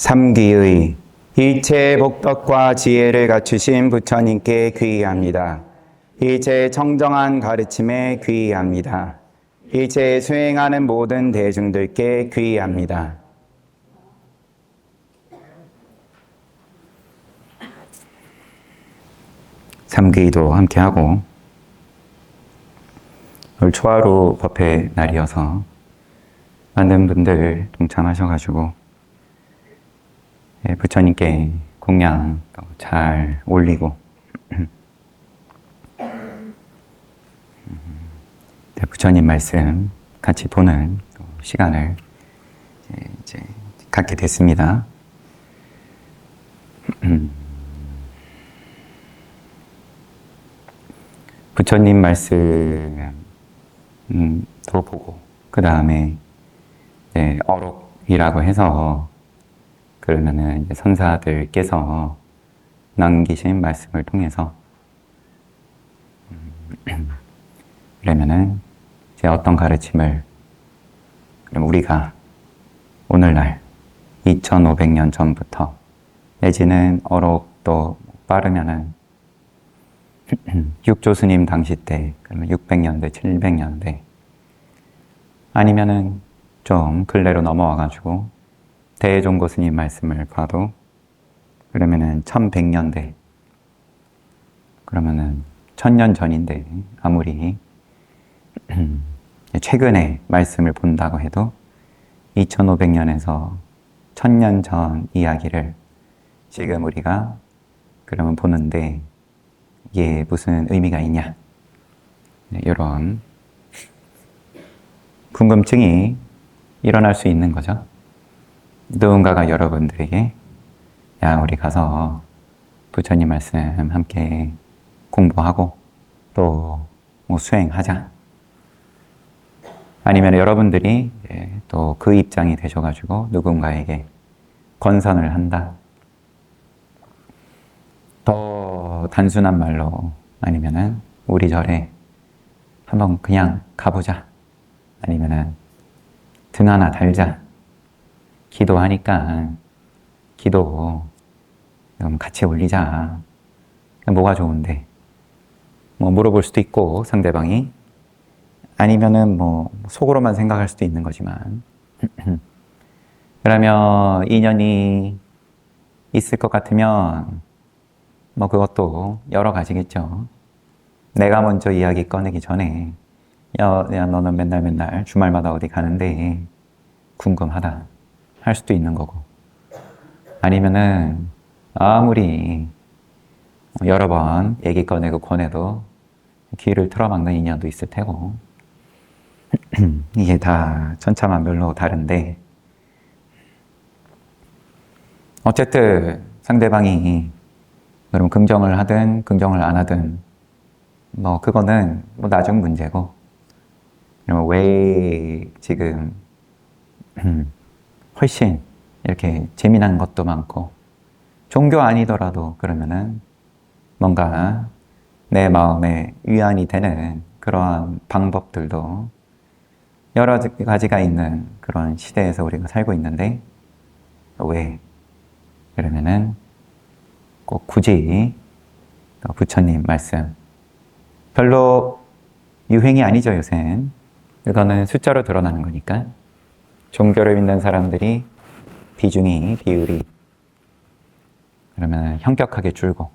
삼기의 일체 복덕과 지혜를 갖추신 부처님께 귀의합니다. 일체 청정한 가르침에 귀의합니다. 일체 수행하는 모든 대중들께 귀의합니다. 삼기도 함께하고 오늘 초하루 법회 날이어서 많은 분들 동참하셔가지고 부처님께 공양 잘 올리고 부처님 말씀 같이 보는 시간을 이제 갖게 됐습니다. 부처님 말씀도 보고 그 다음에 어록이라고 해서 그러면은 이제 선사들께서 남기신 말씀을 통해서 그러면은 이제 어떤 가르침을 그럼 우리가 오늘날 2500년 전부터 내지는 어록도 빠르면은 육조스님 당시 때 그러면 600년대, 700년대 아니면은 좀 근래로 넘어와가지고 대종고 스님 말씀을 봐도 그러면은 1100년대 그러면은 1000년 전인데 아무리 최근에 말씀을 본다고 해도 2500년에서 1000년 전 이야기를 지금 우리가 그러면 보는데 이게 무슨 의미가 있냐 이런 궁금증이 일어날 수 있는 거죠. 누군가가 여러분들에게 야 우리 가서 부처님 말씀 함께 공부하고 또 뭐 수행하자 아니면 여러분들이 또 그 입장이 되셔가지고 누군가에게 권선을 한다 더 단순한 말로 아니면은 우리 절에 한번 그냥 가보자 아니면은 등 하나 달자 기도하니까 기도 같이 올리자 뭐가 좋은데 뭐 물어볼 수도 있고 상대방이 아니면은 뭐 속으로만 생각할 수도 있는 거지만 그러면 인연이 있을 것 같으면 뭐 그것도 여러 가지겠죠. 내가 먼저 이야기 꺼내기 전에 야 너는 맨날 주말마다 어디 가는데 궁금하다 할 수도 있는 거고 아니면은 아무리 여러 번 얘기 꺼내고 권해도 귀를 틀어막는 인연도 있을 테고 이게 다 천차만별로 다른데 어쨌든 상대방이 그럼 긍정을 하든 긍정을 안 하든 뭐 그거는 뭐 나중 문제고 왜 지금 훨씬 이렇게 재미난 것도 많고 종교 아니더라도 그러면은 뭔가 내 마음에 위안이 되는 그러한 방법들도 여러 가지가 있는 그런 시대에서 우리가 살고 있는데 왜 그러면은 꼭 굳이 부처님 말씀 별로 유행이 아니죠 요새는. 이거는 숫자로 드러나는 거니까 종교를 믿는 사람들이 비율이 그러면 현격하게 줄고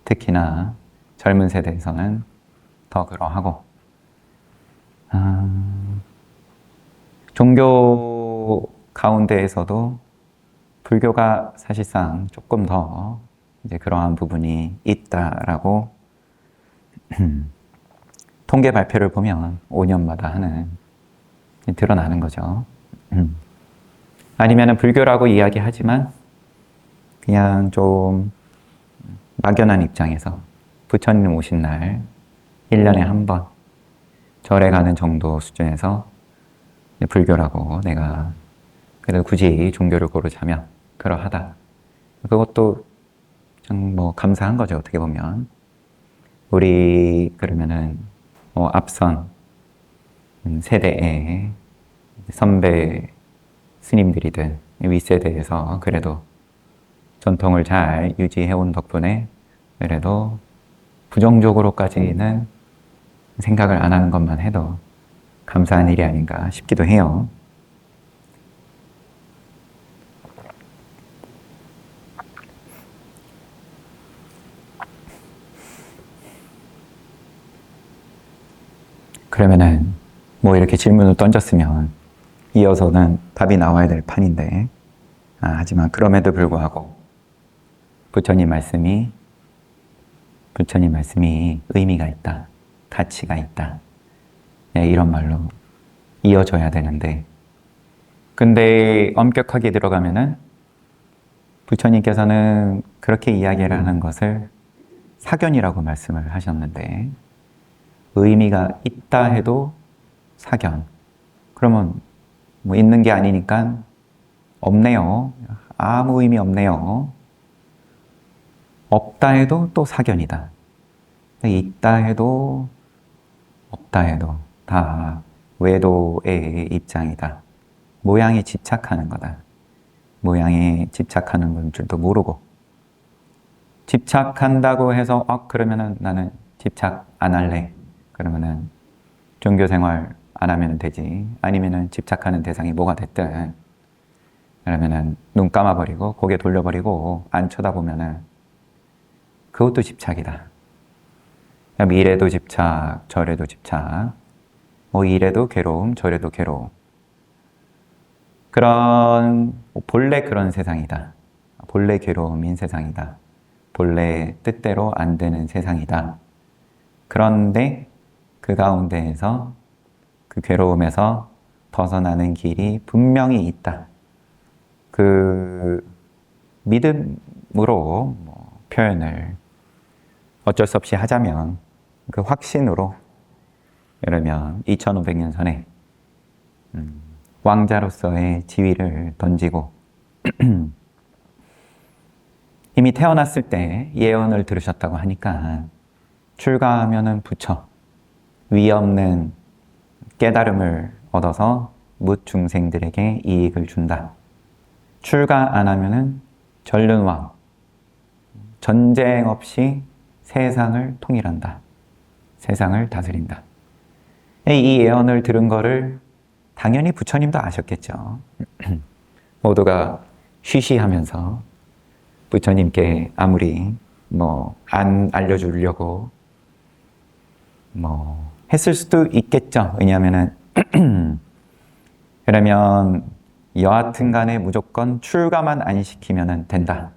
특히나 젊은 세대에서는 더 그러하고 종교 가운데에서도 불교가 사실상 조금 더 이제 그러한 부분이 있다라고 통계 발표를 보면 5년마다 하는 드러나는 거죠. 아니면은 불교라고 이야기하지만 그냥 좀 막연한 입장에서 부처님 오신 날 1년에 한 번 절에 가는 정도 수준에서 불교라고 내가 그래도 굳이 종교를 고르자면 그러하다. 그것도 참 뭐 감사한 거죠 어떻게 보면. 우리 그러면은 앞선 세대의 선배 스님들이든 윗세대에서 그래도 전통을 잘 유지해온 덕분에 그래도 부정적으로까지는 생각을 안 하는 것만 해도 감사한 일이 아닌가 싶기도 해요. 그러면은 뭐 이렇게 질문을 던졌으면 이어서는 답이 나와야 될 판인데, 하지만 그럼에도 불구하고 부처님 말씀이 의미가 있다, 가치가 있다, 이런 말로 이어져야 되는데, 근데 엄격하게 들어가면은 부처님께서는 그렇게 이야기를 하는 것을 사견이라고 말씀을 하셨는데, 의미가 있다 해도 사견. 그러면 뭐 있는 게 아니니까 없네요. 아무 의미 없네요. 없다 해도 또 사견이다. 있다 해도 없다 해도 다 외도의 입장이다. 모양에 집착하는 거다. 모양에 집착하는 건 줄도 모르고, 집착한다고 해서 그러면은 나는 집착 안 할래. 그러면은 종교 생활 안 하면 되지. 아니면은 집착하는 대상이 뭐가 됐든 그러면은 눈 감아버리고 고개 돌려버리고 안 쳐다보면은 그것도 집착이다. 이래도 집착, 저래도 집착, 뭐 이래도 괴로움, 저래도 괴로움. 본래 그런 세상이다. 본래 괴로움인 세상이다. 본래 뜻대로 안 되는 세상이다. 그런데 그 가운데에서 그 괴로움에서 벗어나는 길이 분명히 있다. 그 믿음으로 표현을 어쩔 수 없이 하자면 그 확신으로, 그러면 2500년 전에 왕자로서의 지위를 던지고 이미 태어났을 때 예언을 들으셨다고 하니까 출가하면은 부처, 위 없는 깨달음을 얻어서 뭇 중생들에게 이익을 준다. 출가 안 하면은 전륜왕, 전쟁 없이 세상을 통일한다. 세상을 다스린다. 이 예언을 들은 거를 당연히 부처님도 아셨겠죠. 모두가 쉬쉬하면서 부처님께 아무리 안 알려주려고 했을 수도 있겠죠. 왜냐하면은 그러면 여하튼 간에 무조건 출가만 안 시키면 된다.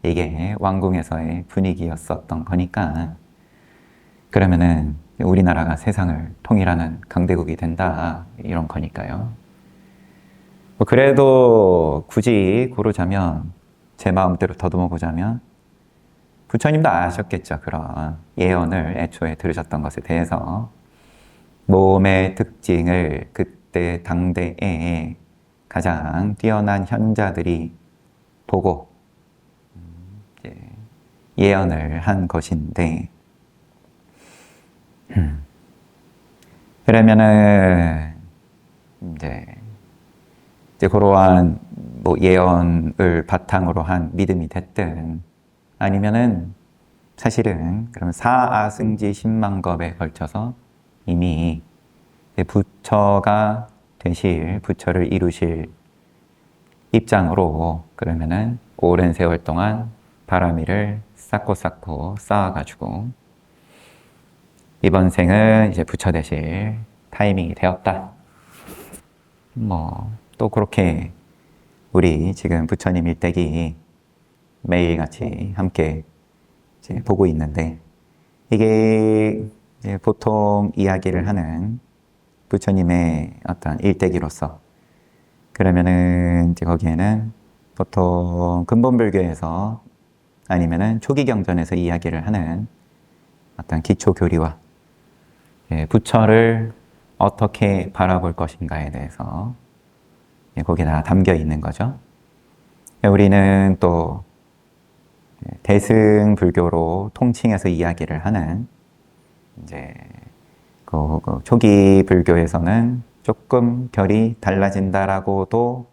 이게 왕궁에서의 분위기였었던 거니까, 그러면은 우리나라가 세상을 통일하는 강대국이 된다. 이런 거니까요. 그래도 굳이 고르자면, 제 마음대로 더듬어 보자면 부처님도 아셨겠죠. 그런 예언을 애초에 들으셨던 것에 대해서. 몸의 특징을 그때 당대에 가장 뛰어난 현자들이 보고 예언을 한 것인데, 그러면은 이제 그러한 예언을 바탕으로 한 믿음이 됐든 아니면은 사실은 그럼 사아승지 10만겁에 걸쳐서 이미 부처가 되실, 부처를 이루실 입장으로 그러면은 오랜 세월 동안 바라미를 쌓고 쌓아가지고 이번 생은 이제 부처 되실 타이밍이 되었다. 또 그렇게 우리 지금 부처님 일대기 매일같이 함께 이제 보고 있는데, 이게 이제 보통 이야기를 하는 부처님의 어떤 일대기로서, 그러면은 이제 거기에는 보통 근본불교에서 아니면은 초기경전에서 이야기를 하는 어떤 기초교리와 부처를 어떻게 바라볼 것인가에 대해서 거기에 다 담겨 있는 거죠. 우리는 또 대승불교로 통칭해서 이야기를 하는 이제 그 초기 불교에서는 조금 결이 달라진다라고도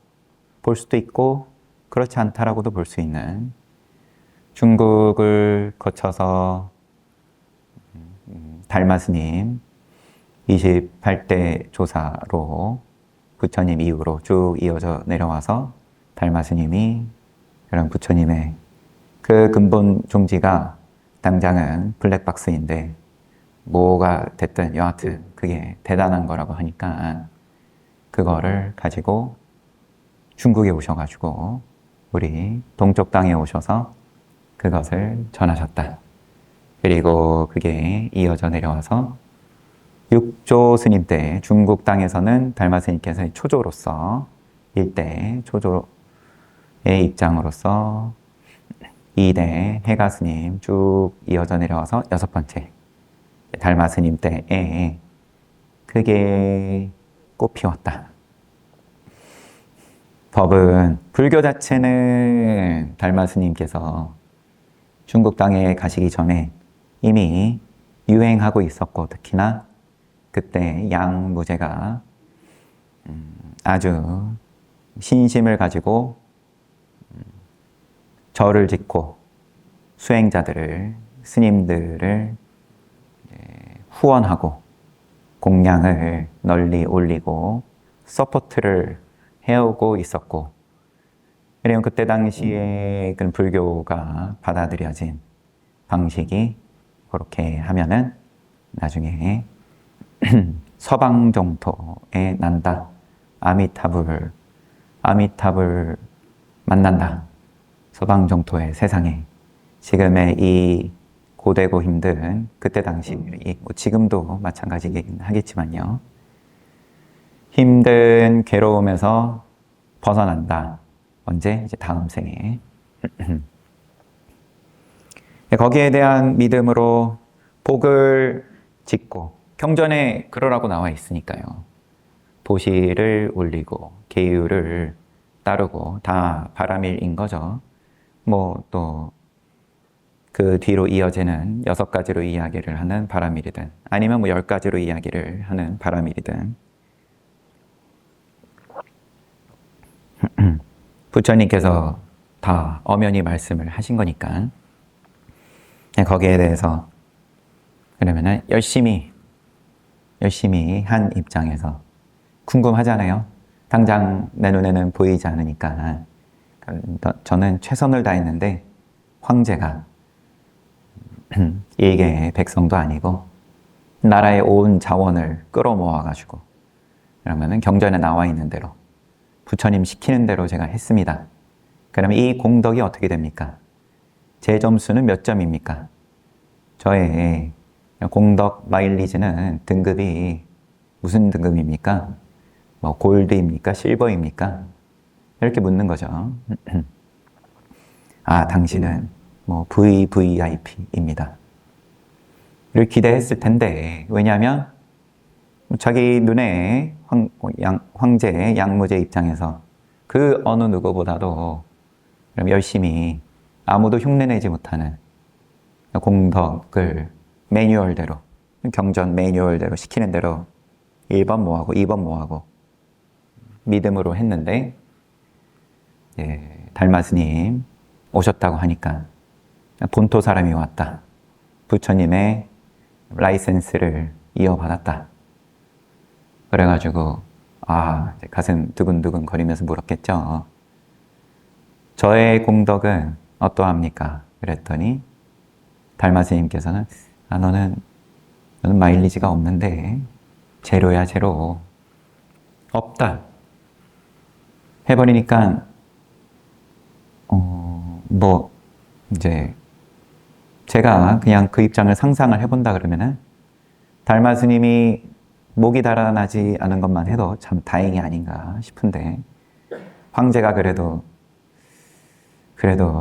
볼 수도 있고 그렇지 않다라고도 볼 수 있는, 중국을 거쳐서 달마 스님 28대 조사로 부처님 이후로 쭉 이어져 내려와서 달마 스님이 그런 부처님의 그 근본 종지가 당장은 블랙박스인데 뭐가 됐든 여하튼 그게 대단한 거라고 하니까 그거를 가지고 중국에 오셔가지고 우리 동쪽 땅에 오셔서 그것을 전하셨다. 그리고 그게 이어져 내려와서 육조 스님 때 중국 땅에서는 달마 스님께서 초조로서 일대 초조의 입장으로서 2대 해가 스님 쭉 이어져 내려와서 6번째 달마 스님 때에 그게 꽃 피웠다. 법은 불교 자체는 달마 스님께서 중국 땅에 가시기 전에 이미 유행하고 있었고, 특히나 그때 양무제가 아주 신심을 가지고 절을 짓고 수행자들을, 스님들을 후원하고 공양을 널리 올리고 서포트를 해오고 있었고, 그리고 그때 당시에 그 불교가 받아들여진 방식이 그렇게 하면은 나중에 서방정토에 난다. 아미타불을 만난다. 서방정토의 세상에 지금의 이 고되고 힘든 그때 당시, 지금도 마찬가지긴 하겠지만요. 힘든 괴로움에서 벗어난다. 언제? 이제 다음 생에. 거기에 대한 믿음으로 복을 짓고, 경전에 그러라고 나와 있으니까요. 도시를 올리고 계율을 따르고 다 바람일인 거죠. 뭐 또 그 뒤로 이어지는 6가지로 이야기를 하는 바람일이든 아니면 뭐 10가지로 이야기를 하는 바람일이든 부처님께서 다 엄연히 말씀을 하신 거니까 거기에 대해서 그러면은 열심히 한 입장에서 궁금하잖아요. 당장 내 눈에는 보이지 않으니까 저는 최선을 다했는데 황제가 일개의 백성도 아니고 나라의 온 자원을 끌어모아가지고 그러면은 경전에 나와 있는 대로 부처님 시키는 대로 제가 했습니다. 그러면 이 공덕이 어떻게 됩니까? 제 점수는 몇 점입니까? 저의 공덕 마일리지는 등급이 무슨 등급입니까? 뭐 골드입니까? 실버입니까? 이렇게 묻는 거죠. 아, 당신은 뭐 VVIP입니다. 이를 기대했을 텐데, 왜냐하면 자기 눈에 황제, 양무제 입장에서 그 어느 누구보다도 열심히 아무도 흉내내지 못하는 공덕을 매뉴얼대로, 경전 매뉴얼대로 시키는 대로 1번 뭐하고 2번 뭐하고 믿음으로 했는데, 달마 스님 오셨다고 하니까 본토 사람이 왔다. 부처님의 라이센스를 이어받았다. 그래가지고 가슴 두근두근 거리면서 물었겠죠. 저의 공덕은 어떠합니까? 그랬더니 달마 스님께서는 너는 마일리지가 없는데 제로야 제로. 없다. 해버리니까 이제 제가 그냥 그 입장을 상상을 해본다 그러면은 달마 스님이 목이 달아나지 않은 것만 해도 참 다행이 아닌가 싶은데, 황제가 그래도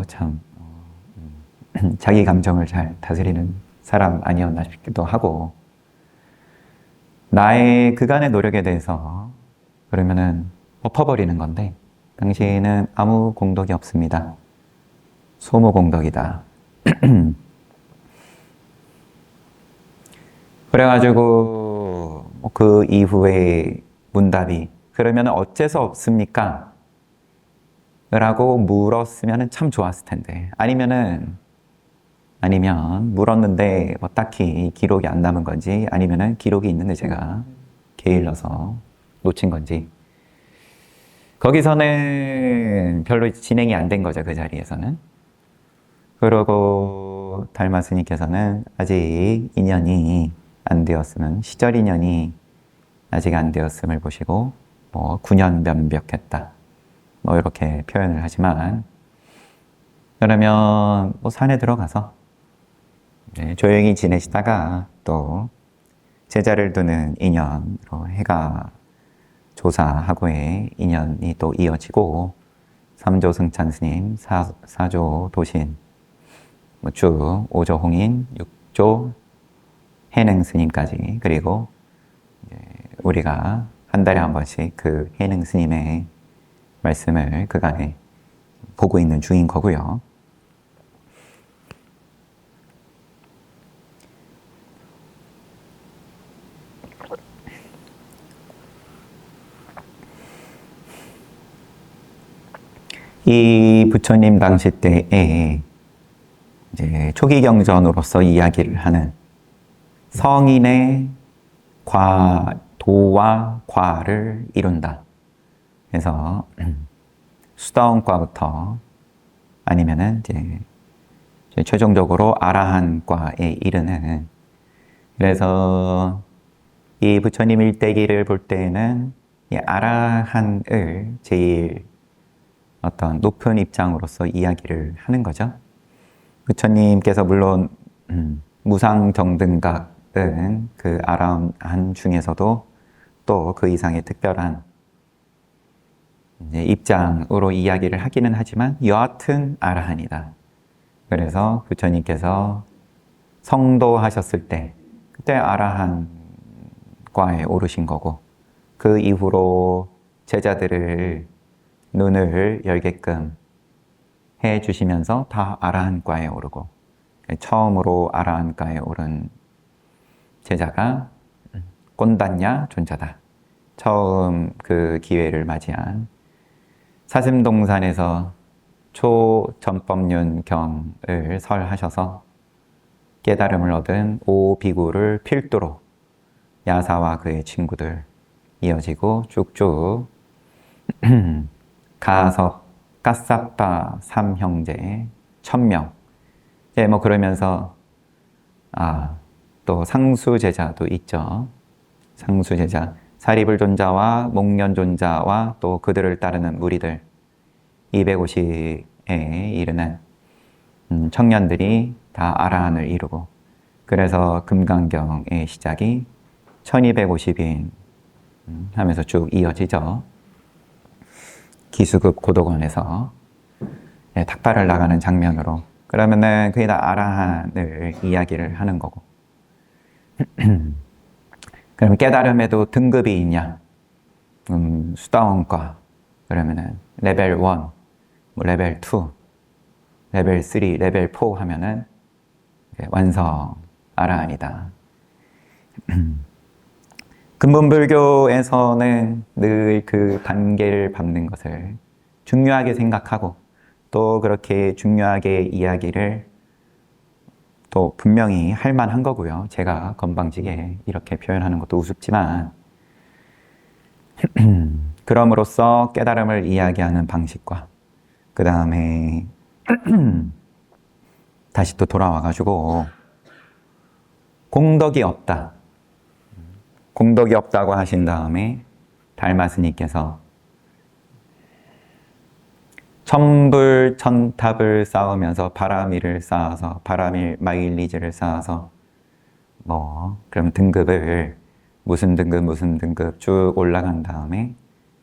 참 자기 감정을 잘 다스리는 사람 아니었나 싶기도 하고, 나의 그간의 노력에 대해서 그러면은 엎어버리는 건데, 당신은 아무 공덕이 없습니다. 소무공덕이다. 그래가지고 그 이후에 문답이 그러면 어째서 없습니까? 라고 물었으면 참 좋았을 텐데. 아니면 물었는데 뭐 딱히 기록이 안 남은 건지, 아니면은 기록이 있는데 제가 게을러서 놓친 건지. 거기서는 별로 진행이 안 된 거죠, 그 자리에서는. 그러고 달마 스님께서는 아직 인연이 안 되었으면, 시절 인연이 아직 안 되었음을 보시고 뭐 9년 면벽했다, 뭐 이렇게 표현을 하지만, 그러면 뭐 산에 들어가서 조용히 지내시다가 또 제자를 두는 인연으로 해가 조사하고의 인연이 또 이어지고, 3조 승찬 스님, 4조 도신, 뭐 쭉 5조 홍인, 6조 해능 스님까지, 그리고 우리가 한 달에 한 번씩 그 해능 스님의 말씀을 그간에 보고 있는 중인 거고요. 이 부처님 당시 때에 이제 초기 경전으로서 이야기를 하는 성인의 도와 과를 이룬다. 그래서 수다원과부터 아니면은 이제 최종적으로 아라한과에 이르는, 그래서 이 부처님 일대기를 볼 때에는 이 아라한을 제일 어떤 높은 입장으로서 이야기를 하는 거죠. 부처님께서 물론 무상정등각은 그 아라한 중에서도 또 그 이상의 특별한 입장으로 이야기를 하기는 하지만 여하튼 아라한이다. 그래서 부처님께서 성도하셨을 때 그때 아라한과에 오르신 거고, 그 이후로 제자들을 눈을 열게끔 해 주시면서 다 아라한과에 오르고, 처음으로 아라한과에 오른 제자가 꼰단냐 존자다. 처음 그 기회를 맞이한 사슴동산에서 초전법륜경을 설하셔서 깨달음을 얻은 오비구를 필두로 야사와 그의 친구들 이어지고 쭉쭉 가섭, 까사빠 삼형제 1000명. 뭐 그러면서 또 상수제자도 있죠. 상수제자, 사리불존자와 목련존자와 또 그들을 따르는 무리들 250에 이르는 청년들이 다 아라한을 이루고, 그래서 금강경의 시작이 1250인 하면서 쭉 이어지죠. 기수급 고도관에서 탁발을 나가는 장면으로. 그러면은 그게 다 아라한을 이야기를 하는 거고. 그럼 깨달음에도 등급이 있냐? 수다원과 그러면은 레벨 1, 뭐 레벨 2, 레벨 3, 레벨 4 하면은 완성 아라한이다. 근본불교에서는 늘 그 단계를 밟는 것을 중요하게 생각하고, 또 그렇게 중요하게 이야기를 또 분명히 할 만한 거고요. 제가 건방지게 이렇게 표현하는 것도 우습지만, 그럼으로써 깨달음을 이야기하는 방식과, 그 다음에 다시 또 돌아와가지고 공덕이 없다. 공덕이 없다고 하신 다음에 달마스님께서 천불천탑을 쌓으면서 바라밀을 쌓아서 바라밀 마일리지를 쌓아서 그럼 등급을 무슨 등급 쭉 올라간 다음에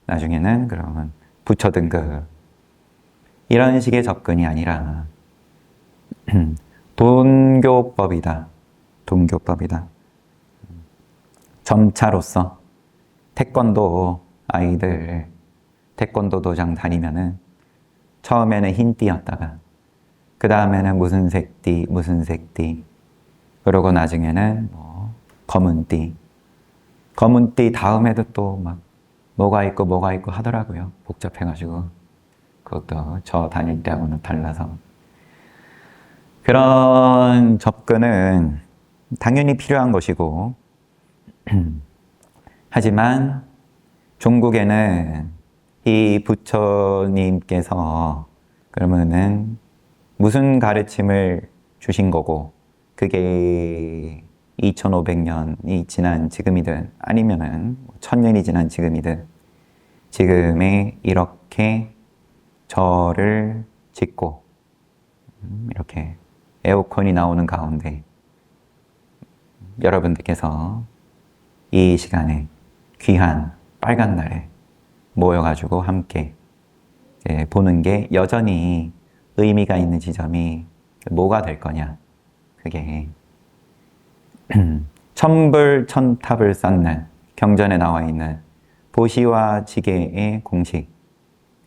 나중에는 그러면 부처 등급, 이런 식의 접근이 아니라 돈교법이다. 돈교법이다. 점차로서 태권도 아이들 태권도 도장 다니면은 처음에는 흰 띠였다가 그 다음에는 무슨 색띠 그러고 나중에는 검은 띠 다음에도 또 막 뭐가 있고 하더라고요. 복잡해가지고 그것도 저 다닐 때하고는 달라서. 그런 접근은 당연히 필요한 것이고, 하지만 종국에는 이 부처님께서 그러면은 무슨 가르침을 주신 거고, 그게 2500년이 지난 지금이든 아니면은 1000년이 지난 지금이든 지금에 이렇게 절을 짓고 이렇게 에어컨이 나오는 가운데 여러분들께서 이 시간에 귀한 빨간 날에 모여가지고 함께 보는 게 여전히 의미가 있는 지점이 뭐가 될 거냐. 그게 천불천탑을 쌓는 경전에 나와 있는 보시와 지게의 공식.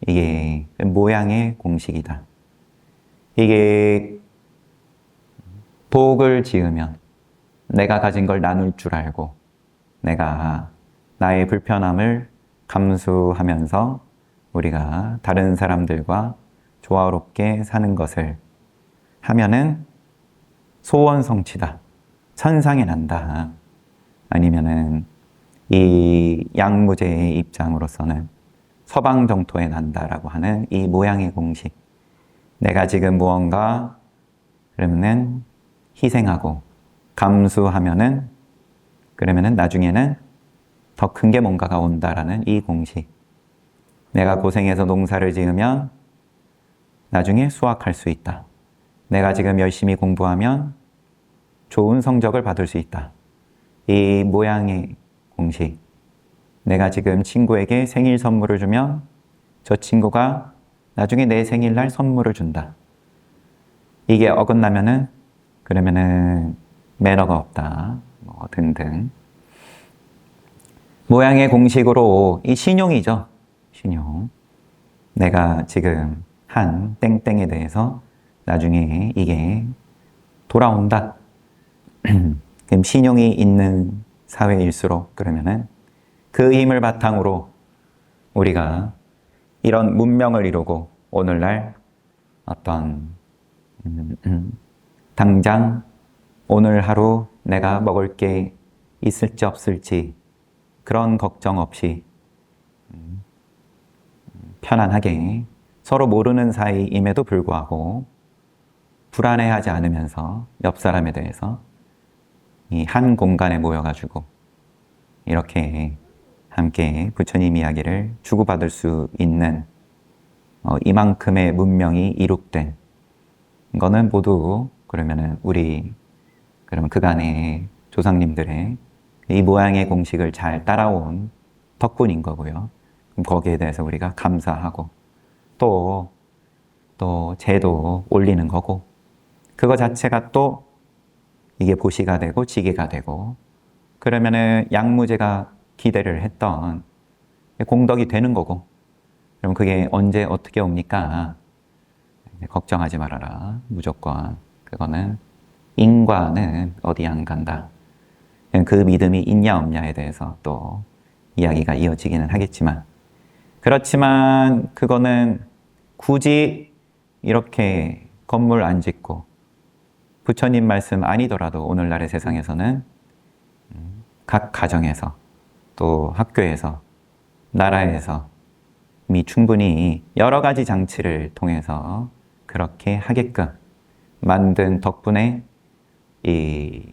이게 모양의 공식이다. 이게 복을 지으면 내가 가진 걸 나눌 줄 알고 내가 나의 불편함을 감수하면서 우리가 다른 사람들과 조화롭게 사는 것을 하면은 소원성취다. 천상에 난다. 아니면은 이 양무제의 입장으로서는 서방정토에 난다라고 하는 이 모양의 공식. 내가 지금 무언가 그러면은 희생하고 감수하면은 그러면은 나중에는 더 큰 게 뭔가가 온다라는 이 공식. 내가 고생해서 농사를 지으면 나중에 수확할 수 있다. 내가 지금 열심히 공부하면 좋은 성적을 받을 수 있다. 이 모양의 공식. 내가 지금 친구에게 생일 선물을 주면 저 친구가 나중에 내 생일날 선물을 준다. 이게 어긋나면은 그러면은 매너가 없다. 뭐 등등. 모양의 공식으로 이 신용이죠. 신용. 내가 지금 한 땡땡에 대해서 나중에 이게 돌아온다. 그럼 신용이 있는 사회일수록 그러면은 그 힘을 바탕으로 우리가 이런 문명을 이루고 오늘날 어떤 당장 오늘 하루 내가 먹을 게 있을지 없을지 그런 걱정 없이 편안하게 서로 모르는 사이임에도 불구하고 불안해하지 않으면서 옆 사람에 대해서 이 한 공간에 모여가지고 이렇게 함께 부처님 이야기를 주고받을 수 있는 이만큼의 문명이 이룩된 거는 모두 그러면은 우리 그러면 그간의 조상님들의 이 모양의 공식을 잘 따라온 덕분인 거고요. 그럼 거기에 대해서 우리가 감사하고 또 제도 올리는 거고 그거 자체가 또 이게 보시가 되고 지게가 되고 그러면은 양무제가 기대를 했던 공덕이 되는 거고 그럼 그게 언제 어떻게 옵니까? 걱정하지 말아라. 무조건 그거는 인과는 어디 안 간다. 그 믿음이 있냐 없냐에 대해서 또 이야기가 이어지기는 하겠지만 그렇지만 그거는 굳이 이렇게 건물 안 짓고 부처님 말씀 아니더라도 오늘날의 세상에서는 각 가정에서 또 학교에서 나라에서 이미 충분히 여러 가지 장치를 통해서 그렇게 하게끔 만든 덕분에 이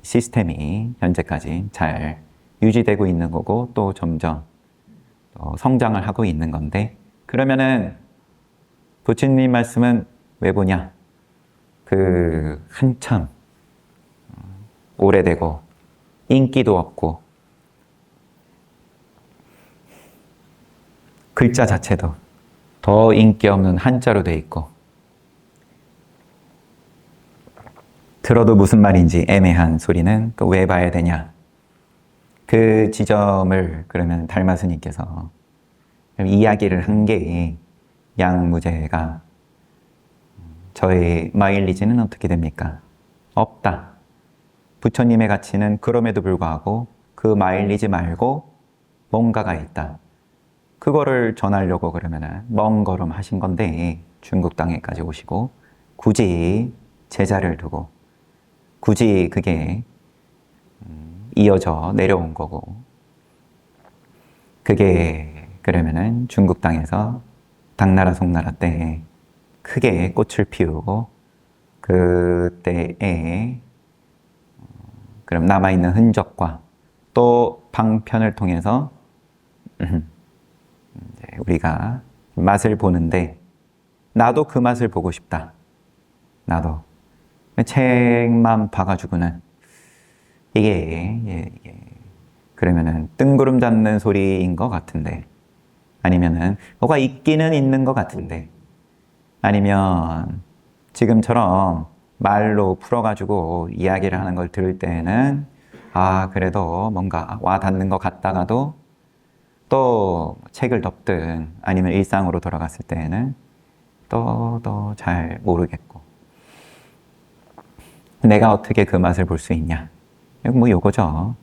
시스템이 현재까지 잘 유지되고 있는 거고 또 점점 성장을 하고 있는 건데 그러면은 부처님 말씀은 왜 보냐? 그 한참 오래되고 인기도 없고 글자 자체도 더 인기 없는 한자로 돼 있고 들어도 무슨 말인지 애매한 소리는 왜 봐야 되냐? 그 지점을 그러면 달마스님께서 이야기를 한 게 양무제가 저의 마일리지는 어떻게 됩니까? 없다. 부처님의 가치는 그럼에도 불구하고 그 마일리지 말고 뭔가가 있다. 그거를 전하려고 그러면은 먼 걸음 하신 건데 중국 땅에까지 오시고 굳이 제자를 두고 굳이 그게 이어져 내려온 거고 그게 그러면은 중국 땅에서 당나라 송나라 때 크게 꽃을 피우고 그때에 그럼 남아있는 흔적과 또 방편을 통해서 우리가 맛을 보는데 나도 그 맛을 보고 싶다. 나도 책만 봐가지고는 이게 그러면은 뜬구름 잡는 소리인 것 같은데 아니면은 뭐가 있기는 있는 것 같은데 아니면 지금처럼 말로 풀어가지고 이야기를 하는 걸 들을 때는 아 그래도 뭔가 와 닿는 것 같다가도 또 책을 덮든 아니면 일상으로 돌아갔을 때는 또 잘 모르겠고 내가 어떻게 그 맛을 볼 수 있냐 뭐 요거죠.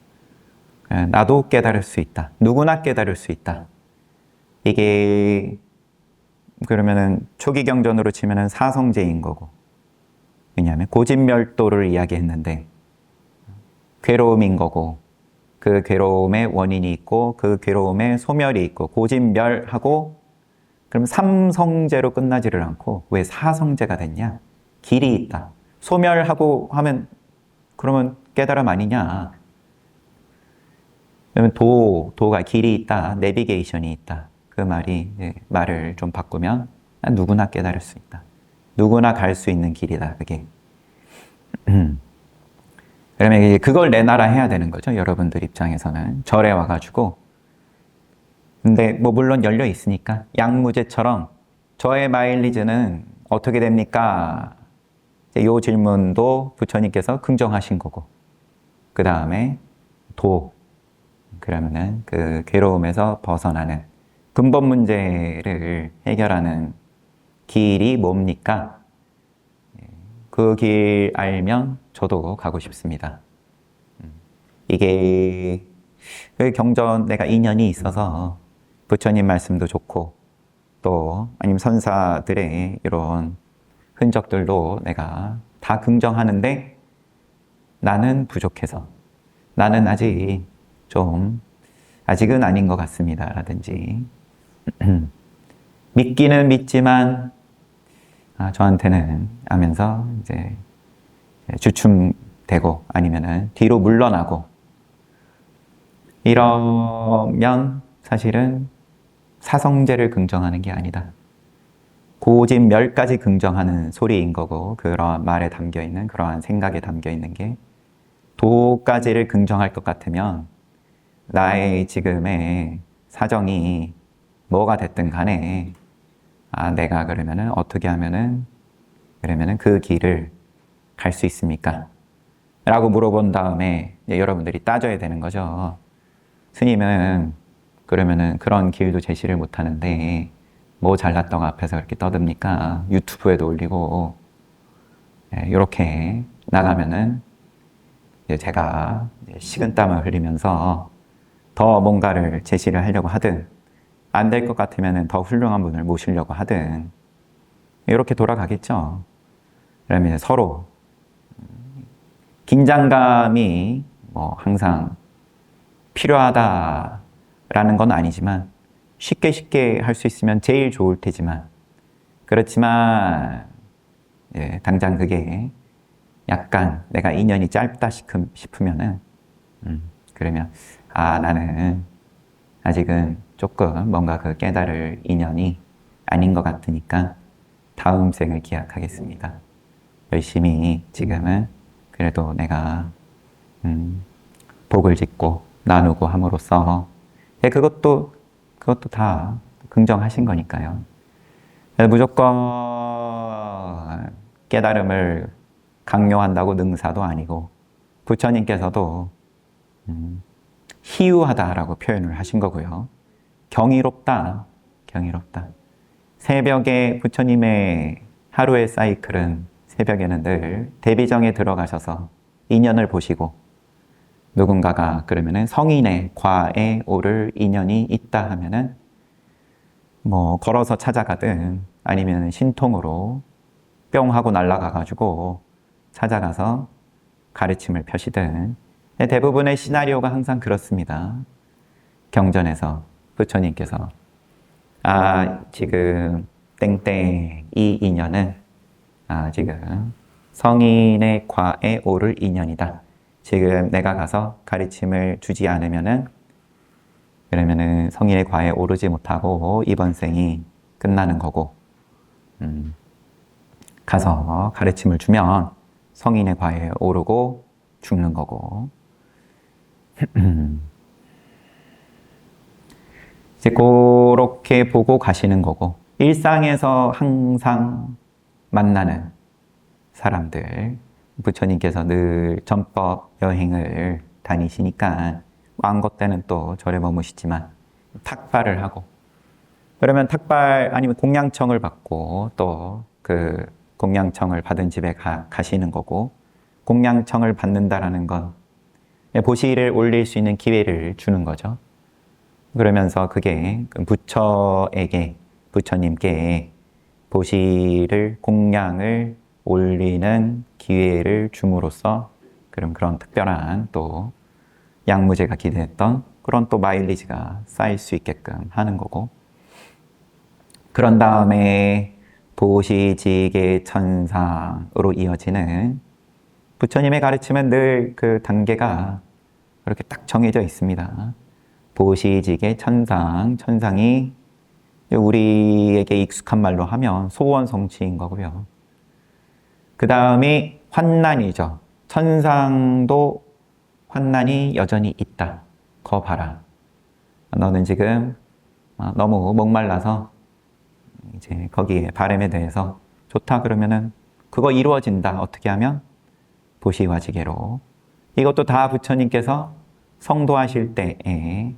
나도 깨달을 수 있다. 누구나 깨달을 수 있다. 이게 그러면은 초기 경전으로 치면은 사성제인 거고 왜냐하면 고진멸도를 이야기했는데 괴로움인 거고 그 괴로움의 원인이 있고 그 괴로움의 소멸이 있고 고진멸하고 그럼 삼성제로 끝나지를 않고 왜 사성제가 됐냐? 길이 있다. 소멸하고 하면 그러면 깨달음 아니냐? 그러면 도가 길이 있다. 내비게이션이 있다. 그 말을 좀 바꾸면 누구나 깨달을 수 있다. 누구나 갈 수 있는 길이다. 그게. 그러면 그걸 내놔라 해야 되는 거죠. 여러분들 입장에서는. 절에 와가지고. 근데 뭐 물론 열려 있으니까 양무제처럼 저의 마일리지는 어떻게 됩니까? 이 질문도 부처님께서 긍정하신 거고 그 다음에 그러면은 그 괴로움에서 벗어나는 근본 문제를 해결하는 길이 뭡니까? 그 길 알면 저도 가고 싶습니다. 이게 경전 내가 인연이 있어서 부처님 말씀도 좋고 또 아니면 선사들의 이런 흔적들도 내가 다 긍정하는데 나는 부족해서 나는 아직은 아닌 것 같습니다 라든지 믿기는 믿지만 저한테는 하면서 이제 주춤되고 아니면은 뒤로 물러나고 이러면 사실은 사성제를 긍정하는 게 아니다. 고진멸까지 긍정하는 소리인 거고 그러한 말에 담겨있는 그러한 생각에 담겨있는 게 도까지를 긍정할 것 같으면 나의 지금의 사정이 뭐가 됐든 간에 내가 그러면은 어떻게 하면은 그러면은 그 길을 갈 수 있습니까? 라고 물어본 다음에 여러분들이 따져야 되는 거죠. 스님은 그러면은 그런 길도 제시를 못 하는데 뭐 잘났다고 앞에서 그렇게 떠듭니까? 유튜브에도 올리고 이렇게 나가면은 제가 식은땀을 흘리면서 더 뭔가를 제시를 하려고 하든 안 될 것 같으면 더 훌륭한 분을 모시려고 하든 이렇게 돌아가겠죠. 그러면 서로 긴장감이 뭐 항상 필요하다라는 건 아니지만 쉽게 할 수 있으면 제일 좋을 테지만 그렇지만 당장 그게 약간 내가 인연이 짧다 싶으면은 그러면 나는 아직은 조금 뭔가 그 깨달을 인연이 아닌 것 같으니까 다음 생을 기약하겠습니다. 열심히 지금은 그래도 내가 복을 짓고 나누고 함으로써 그것도 다 긍정하신 거니까요. 무조건 깨달음을 강요한다고 능사도 아니고 부처님께서도 희유하다라고 표현을 하신 거고요. 경이롭다. 새벽에 부처님의 하루의 사이클은 새벽에는 늘 대비정에 들어가셔서 인연을 보시고 누군가가 그러면은 성인의 과에 오를 인연이 있다 하면은 뭐 걸어서 찾아가든 아니면 신통으로 뿅 하고 날아가가지고 찾아가서 가르침을 펴시든 대부분의 시나리오가 항상 그렇습니다. 경전에서 부처님께서 지금 땡땡 이 인연은 지금 성인의 과에 오를 인연이다. 지금 내가 가서 가르침을 주지 않으면은 그러면은 성인의 과에 오르지 못하고 이번 생이 끝나는 거고, 가서 가르침을 주면 성인의 과에 오르고 죽는 거고. 이제 그렇게 보고 가시는 거고, 일상에서 항상 만나는 사람들, 부처님께서 늘 전법 여행을 다니시니까 왕거 때는 또 절에 머무시지만 탁발을 하고, 그러면 탁발 아니면 공양청을 받고 또 그 공양청을 받은 집에 가시는 거고, 공양청을 받는다라는 건 보시를 올릴 수 있는 기회를 주는 거죠. 그러면서 그게 부처에게, 부처님께 보시를, 공양을 올리는 기회를 줌으로써 그런 특별한 또 양무제가 기대했던 그런 또 마일리지가 쌓일 수 있게끔 하는 거고, 그런 다음에 보시지계 천상으로 이어지는 부처님의 가르침은 늘 그 단계가 그렇게 딱 정해져 있습니다. 보시지계 천상, 천상이 우리에게 익숙한 말로 하면 소원성취인 거고요. 그 다음이 환난이죠. 천상도 환난이 여전히 있다. 거 봐라. 너는 지금 너무 목말라서 이제 거기에 바람에 대해서 좋다 그러면은 그거 이루어진다. 어떻게 하면? 보시와지계로. 이것도 다 부처님께서 성도하실 때에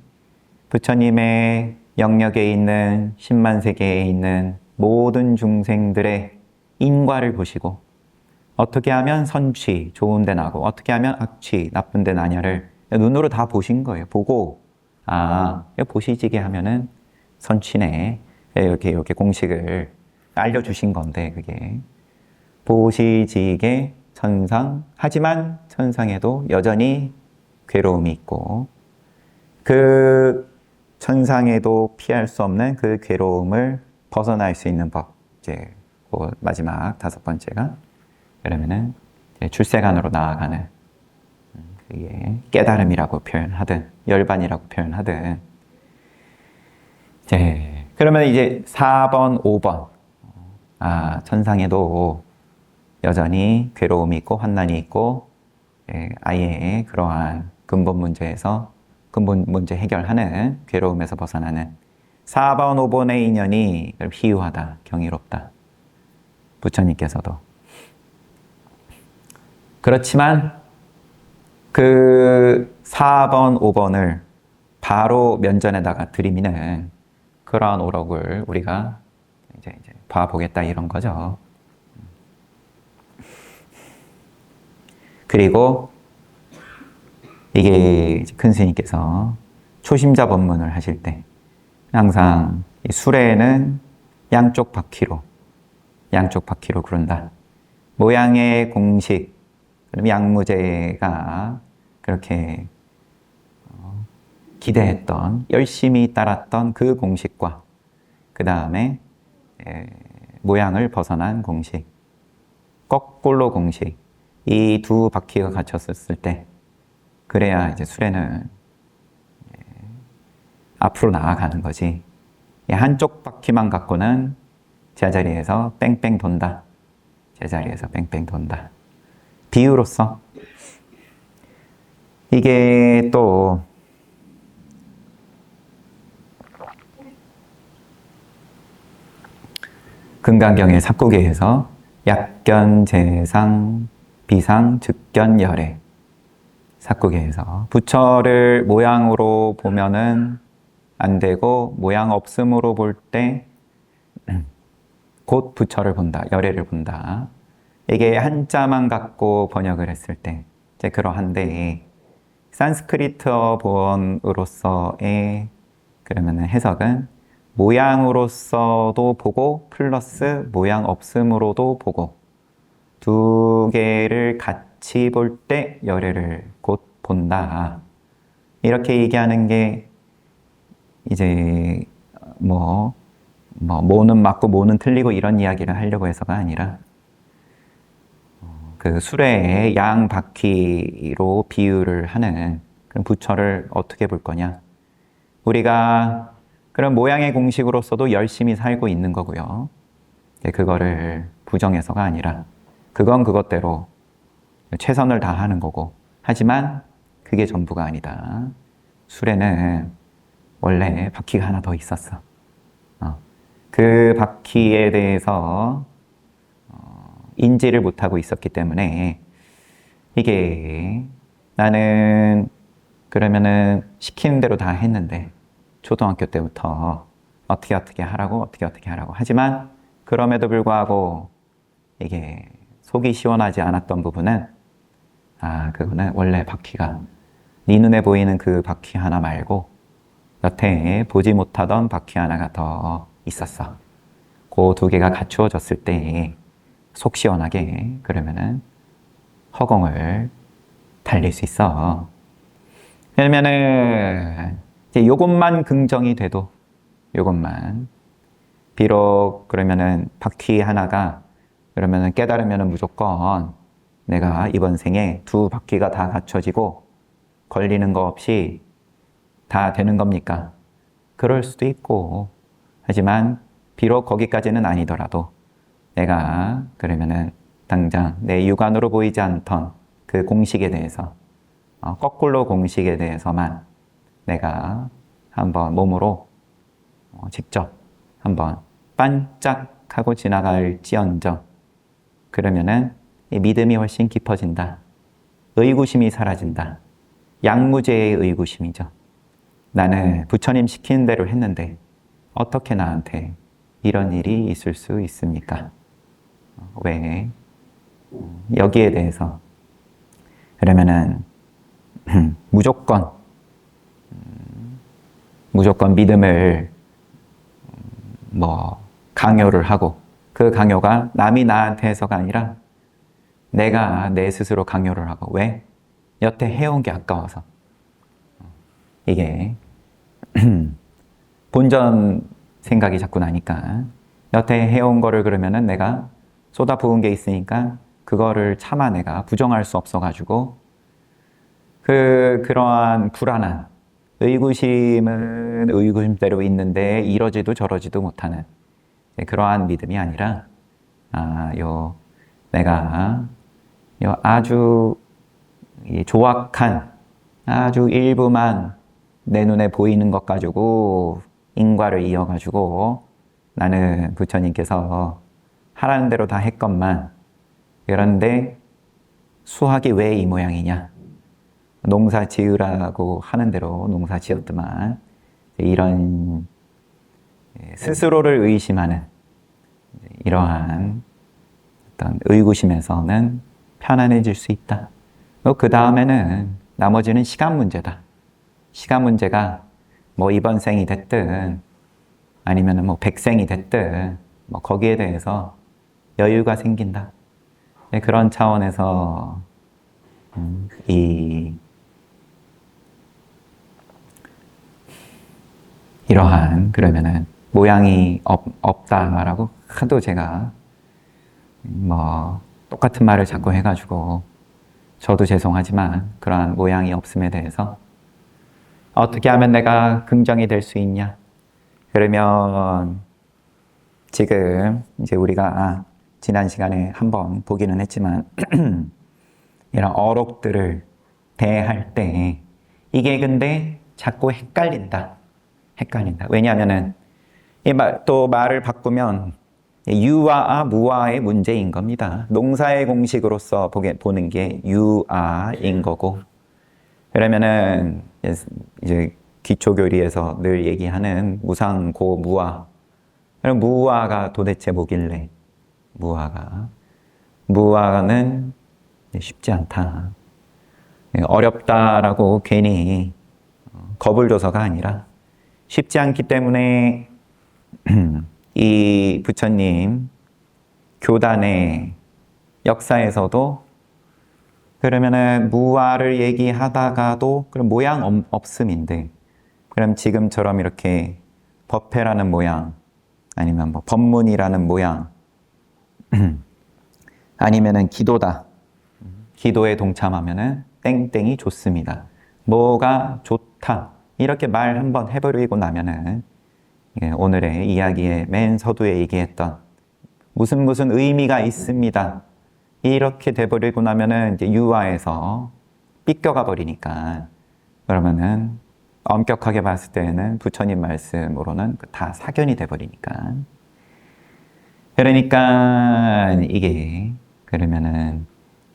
부처님의 영역에 있는 10만 세계에 있는 모든 중생들의 인과를 보시고 어떻게 하면 선취, 좋은 데 나고 어떻게 하면 악취, 나쁜 데 나냐를 눈으로 다 보신 거예요. 보고 보시지게 하면은 선취네. 이렇게 공식을 알려주신 건데 그게 보시지게 천상, 하지만 천상에도 여전히 괴로움이 있고 그 천상에도 피할 수 없는 그 괴로움을 벗어날 수 있는 법. 이제 그 마지막 5번째가 그러면은 출세간으로 나아가는, 그게 깨달음이라고 표현하든 열반이라고 표현하든. 그러면 이제 4번, 5번. 천상에도 여전히 괴로움이 있고 환난이 있고 아예 그러한 근본 문제에서 근본 문제 해결하는 괴로움에서 벗어나는 4번, 5번의 인연이 희유하다, 경이롭다. 부처님께서도. 그렇지만 그 4번, 5번을 바로 면전에다가 들이미는 그러한 오력을 우리가 이제 봐보겠다 이런 거죠. 그리고 이게 큰 스님께서 초심자 법문을 하실 때 항상 이 수레는 양쪽 바퀴로 구른다. 모양의 공식, 그럼 양무제가 그렇게 기대했던, 열심히 따랐던 그 공식과 그 다음에 모양을 벗어난 공식, 거꾸로 공식, 이 두 바퀴가 갖췄을 때 그래야 이제 수레는 앞으로 나아가는 거지. 한쪽 바퀴만 갖고는 제자리에서 뺑뺑 돈다. 제자리에서 뺑뺑 돈다. 비유로서 이게 또 금강경의 삽구계에서 약견, 재상, 비상, 즉견, 열애. 삽구계에서 부처를 모양으로 보면은 안 되고 모양 없음으로 볼 때 곧 부처를 본다, 열애를 본다. 이게 한자만 갖고 번역을 했을 때 이제 그러한데 산스크리트어 본으로서의 그러면은 해석은 모양으로서도 보고 플러스 모양 없음으로도 보고 두 개를 같이 볼 때 열애를 곧 본다. 이렇게 얘기하는 게 이제 뭐는 맞고 뭐는 틀리고 이런 이야기를 하려고 해서가 아니라 그 수레의 양 바퀴로 비유를 하는 그런 부처를 어떻게 볼 거냐. 우리가 그런 모양의 공식으로서도 열심히 살고 있는 거고요. 그거를 부정해서가 아니라 그건 그것대로 최선을 다하는 거고. 하지만 그게 전부가 아니다. 수레는 원래 바퀴가 하나 더 있었어. 그 바퀴에 대해서 인지를 못하고 있었기 때문에 이게 나는 그러면은 시키는 대로 다 했는데 초등학교 때부터 어떻게 하라고 하지만 그럼에도 불구하고 이게 속이 시원하지 않았던 부분은 그거는 원래 바퀴가 네 눈에 보이는 그 바퀴 하나 말고 여태 보지 못하던 바퀴 하나가 더 있었어. 그 두 개가 갖추어졌을 때 속 시원하게 그러면은 허공을 달릴 수 있어. 왜냐면은 이제 요것만 긍정이 돼도 요것만 비록 그러면은 바퀴 하나가 그러면은 깨달으면은 무조건 내가 이번 생에 두 바퀴가 다 갖춰지고 걸리는 거 없이 다 되는 겁니까? 그럴 수도 있고 하지만 비록 거기까지는 아니더라도 내가 그러면은 당장 내 육안으로 보이지 않던 그 공식에 대해서 거꾸로 공식에 대해서만 내가 한번 몸으로 직접 한번 반짝하고 지나갈지언정 그러면은 이 믿음이 훨씬 깊어진다. 의구심이 사라진다. 양무제의 의구심이죠. 나는 부처님 시키는 대로 했는데 어떻게 나한테 이런 일이 있을 수 있습니까? 왜? 여기에 대해서 그러면은 무조건 믿음을 강요를 하고 그 강요가 남이 나한테 해서가 아니라 내가 내 스스로 강요를 하고 왜? 여태 해온 게 아까워서 이게 본전 생각이 자꾸 나니까 여태 해온 거를 그러면은 내가 쏟아 부은 게 있으니까 그거를 차마 내가 부정할 수 없어가지고 그러한 불안한 의구심은 의구심대로 있는데 이러지도 저러지도 못하는 그러한 믿음이 아니라 내가 아주 조악한 아주 일부만 내 눈에 보이는 것 가지고 인과를 이어가지고 나는 부처님께서 하라는 대로 다 했건만 그런데 수학이 왜 이 모양이냐 농사 지으라고 하는 대로 농사 지었더만 이런 스스로를 의심하는 이러한 어떤 의구심에서는 편안해질 수 있다. 그 다음에는 나머지는 시간 문제다. 시간 문제가 이번 생이 됐든 아니면 백생이 됐든 거기에 대해서 여유가 생긴다. 그런 차원에서 이러한 그러면은 모양이 없다라고 하도 제가 똑같은 말을 자꾸 해가지고 저도 죄송하지만 그러한 모양이 없음에 대해서 어떻게 하면 내가 긍정이 될 수 있냐? 그러면 지금 이제 우리가 지난 시간에 한번 보기는 했지만 이런 어록들을 대할 때 이게 근데 자꾸 헷갈린다. 왜냐하면은 또 말을 바꾸면 유아와 무아의 문제인 겁니다. 농사의 공식으로서 보는 게 유아인 거고 그러면은 이제 기초교리에서 늘 얘기하는 무상고 무아. 그럼 무아가 도대체 뭐길래? 무아는 쉽지 않다. 어렵다라고 괜히 겁을 줘서가 아니라 쉽지 않기 때문에 이 부처님 교단의 역사에서도 그러면은 무아를 얘기하다가도 그럼 모양 없음인데 그럼 지금처럼 이렇게 법회라는 모양 아니면 뭐 법문이라는 모양 아니면은 기도다. 기도에 동참하면은 땡땡이 좋습니다. 뭐가 좋다. 이렇게 말 한번 해버리고 나면은 오늘의 이야기의 맨 서두에 얘기했던 무슨 의미가 있습니다. 이렇게 돼버리고 나면은 이제 유아에서 삐껴가 버리니까 그러면은 엄격하게 봤을 때는 부처님 말씀으로는 다 사견이 돼버리니까 그러니까 이게 그러면은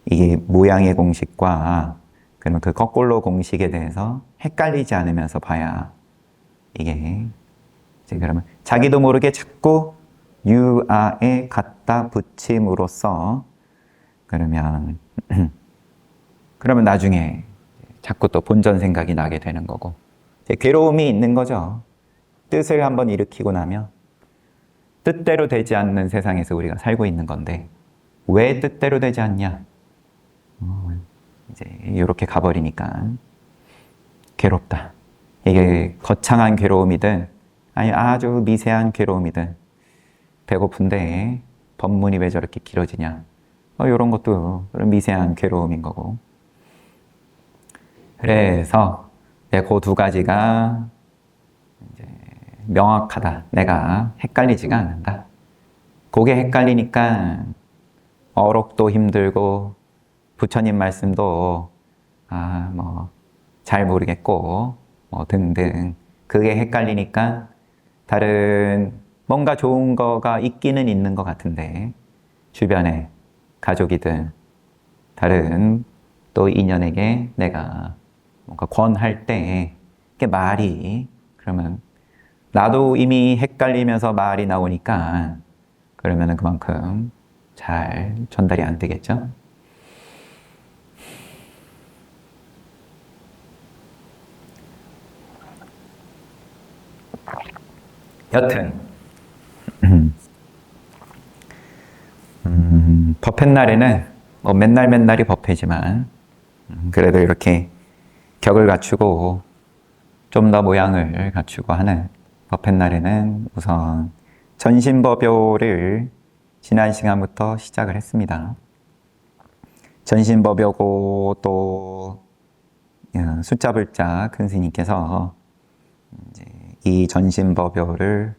이게 모양의 공식과 그러면 그 거꾸로 공식에 대해서 헷갈리지 않으면서 봐야 이게 이제 그러면 자기도 모르게 자꾸 유아에 갖다 붙임으로써 그러면 나중에 자꾸 또 본전 생각이 나게 되는 거고 괴로움이 있는 거죠. 뜻을 한번 일으키고 나면 뜻대로 되지 않는 세상에서 우리가 살고 있는 건데 왜 뜻대로 되지 않냐? 이제 이렇게 가버리니까 괴롭다. 이게 거창한 괴로움이든 아니 아주 미세한 괴로움이든 배고픈데 법문이 왜 저렇게 길어지냐? 이런 것도 미세한 괴로움인 거고. 그래서 그 두 가지가 이제 명확하다. 내가 헷갈리지가 않는다. 그게 헷갈리니까 어록도 힘들고 부처님 말씀도 잘 모르겠고 등등 그게 헷갈리니까 다른 뭔가 좋은 거가 있기는 있는 것 같은데 주변에 가족이든 다른 또 인연에게 내가 뭔가 권할 때 이게 말이 그러면 나도 이미 헷갈리면서 말이 나오니까 그러면은 그만큼 잘 전달이 안 되겠죠? 여튼 법회 날에는 맨날이 법회지만 그래도 이렇게 격을 갖추고 좀 더 모양을 갖추고 하는 법회 날에는 우선 전신법요를 지난 시간부터 시작을 했습니다. 전신법요고 또 숫자불자 큰 스님께서 이 전신법요를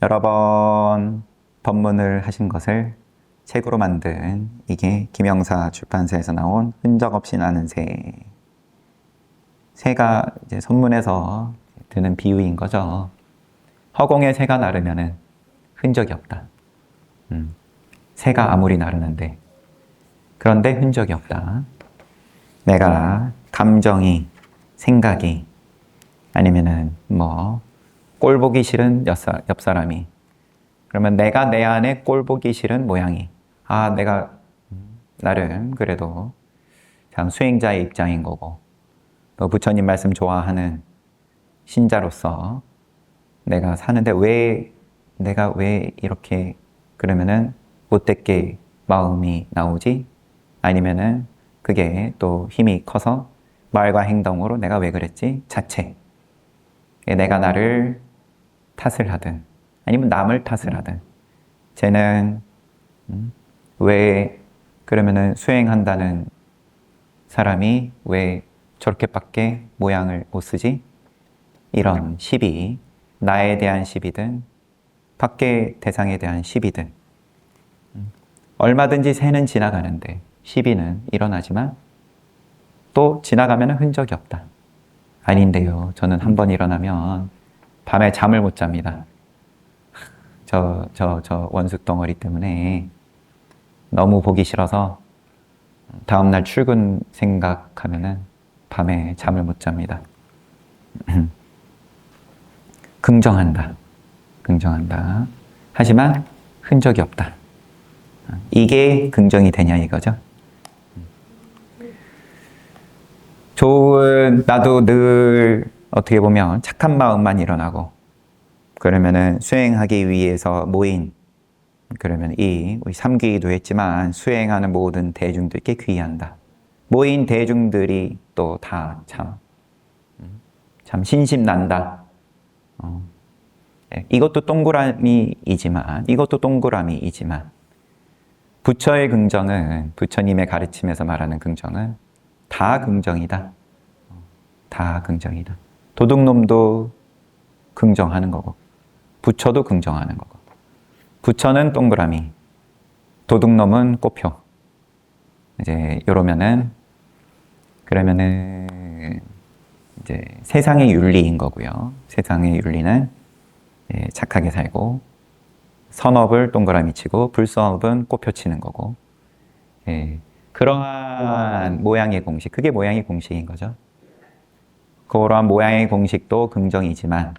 여러 번 법문을 하신 것을 책으로 만든 이게 김영사 출판사에서 나온 흔적 없이 나는 새. 새가 이제 선문에서 드는 비유인 거죠. 허공에 새가 나르면은 흔적이 없다. 새가 아무리 나르는데 그런데 흔적이 없다. 내가 감정이 생각이 아니면은 꼴 보기 싫은 옆 사람이 그러면 내가 내 안에 꼴 보기 싫은 모양이 내가 나름 그래도 참 수행자의 입장인 거고 또 부처님 말씀 좋아하는 신자로서 내가 사는데 내가 왜 이렇게 그러면은 못되게 마음이 나오지? 아니면은 그게 또 힘이 커서 말과 행동으로 내가 왜 그랬지? 자체. 내가 나를 탓을 하든 아니면 남을 탓을 하든 쟤는 왜 그러면은 수행한다는 사람이 왜 저렇게밖에 모양을 못 쓰지? 이런 시비, 나에 대한 시비든 밖의 대상에 대한 시비든 얼마든지 새는 지나가는데 시비는 일어나지만 또 지나가면 흔적이 없다. 아닌데요. 저는 한 번 일어나면 밤에 잠을 못 잡니다. 저 원숙 덩어리 때문에 너무 보기 싫어서 다음날 출근 생각하면은 밤에 잠을 못 잡니다. 긍정한다. 하지만 흔적이 없다. 이게 긍정이 되냐 이거죠. 나도 늘 어떻게 보면 착한 마음만 일어나고 그러면은 수행하기 위해서 모인, 그러면 우리 삼귀도 했지만 수행하는 모든 대중들께 귀의한다. 모인 대중들이 또 다 참 신심난다. 이것도 동그라미이지만 부처의 긍정은, 부처님의 가르침에서 말하는 긍정은 다 긍정이다. 다 긍정이다. 도둑놈도 긍정하는 거고, 부처도 긍정하는 거고. 부처는 동그라미, 도둑놈은 꽃표. 이제 그러면은 이제 세상의 윤리인 거고요. 세상의 윤리는 착하게 살고, 선업을 동그라미 치고 불선업은 꽃표 치는 거고, 그러한 모양의 공식, 그게 모양의 공식인 거죠. 그러한 모양의 공식도 긍정이지만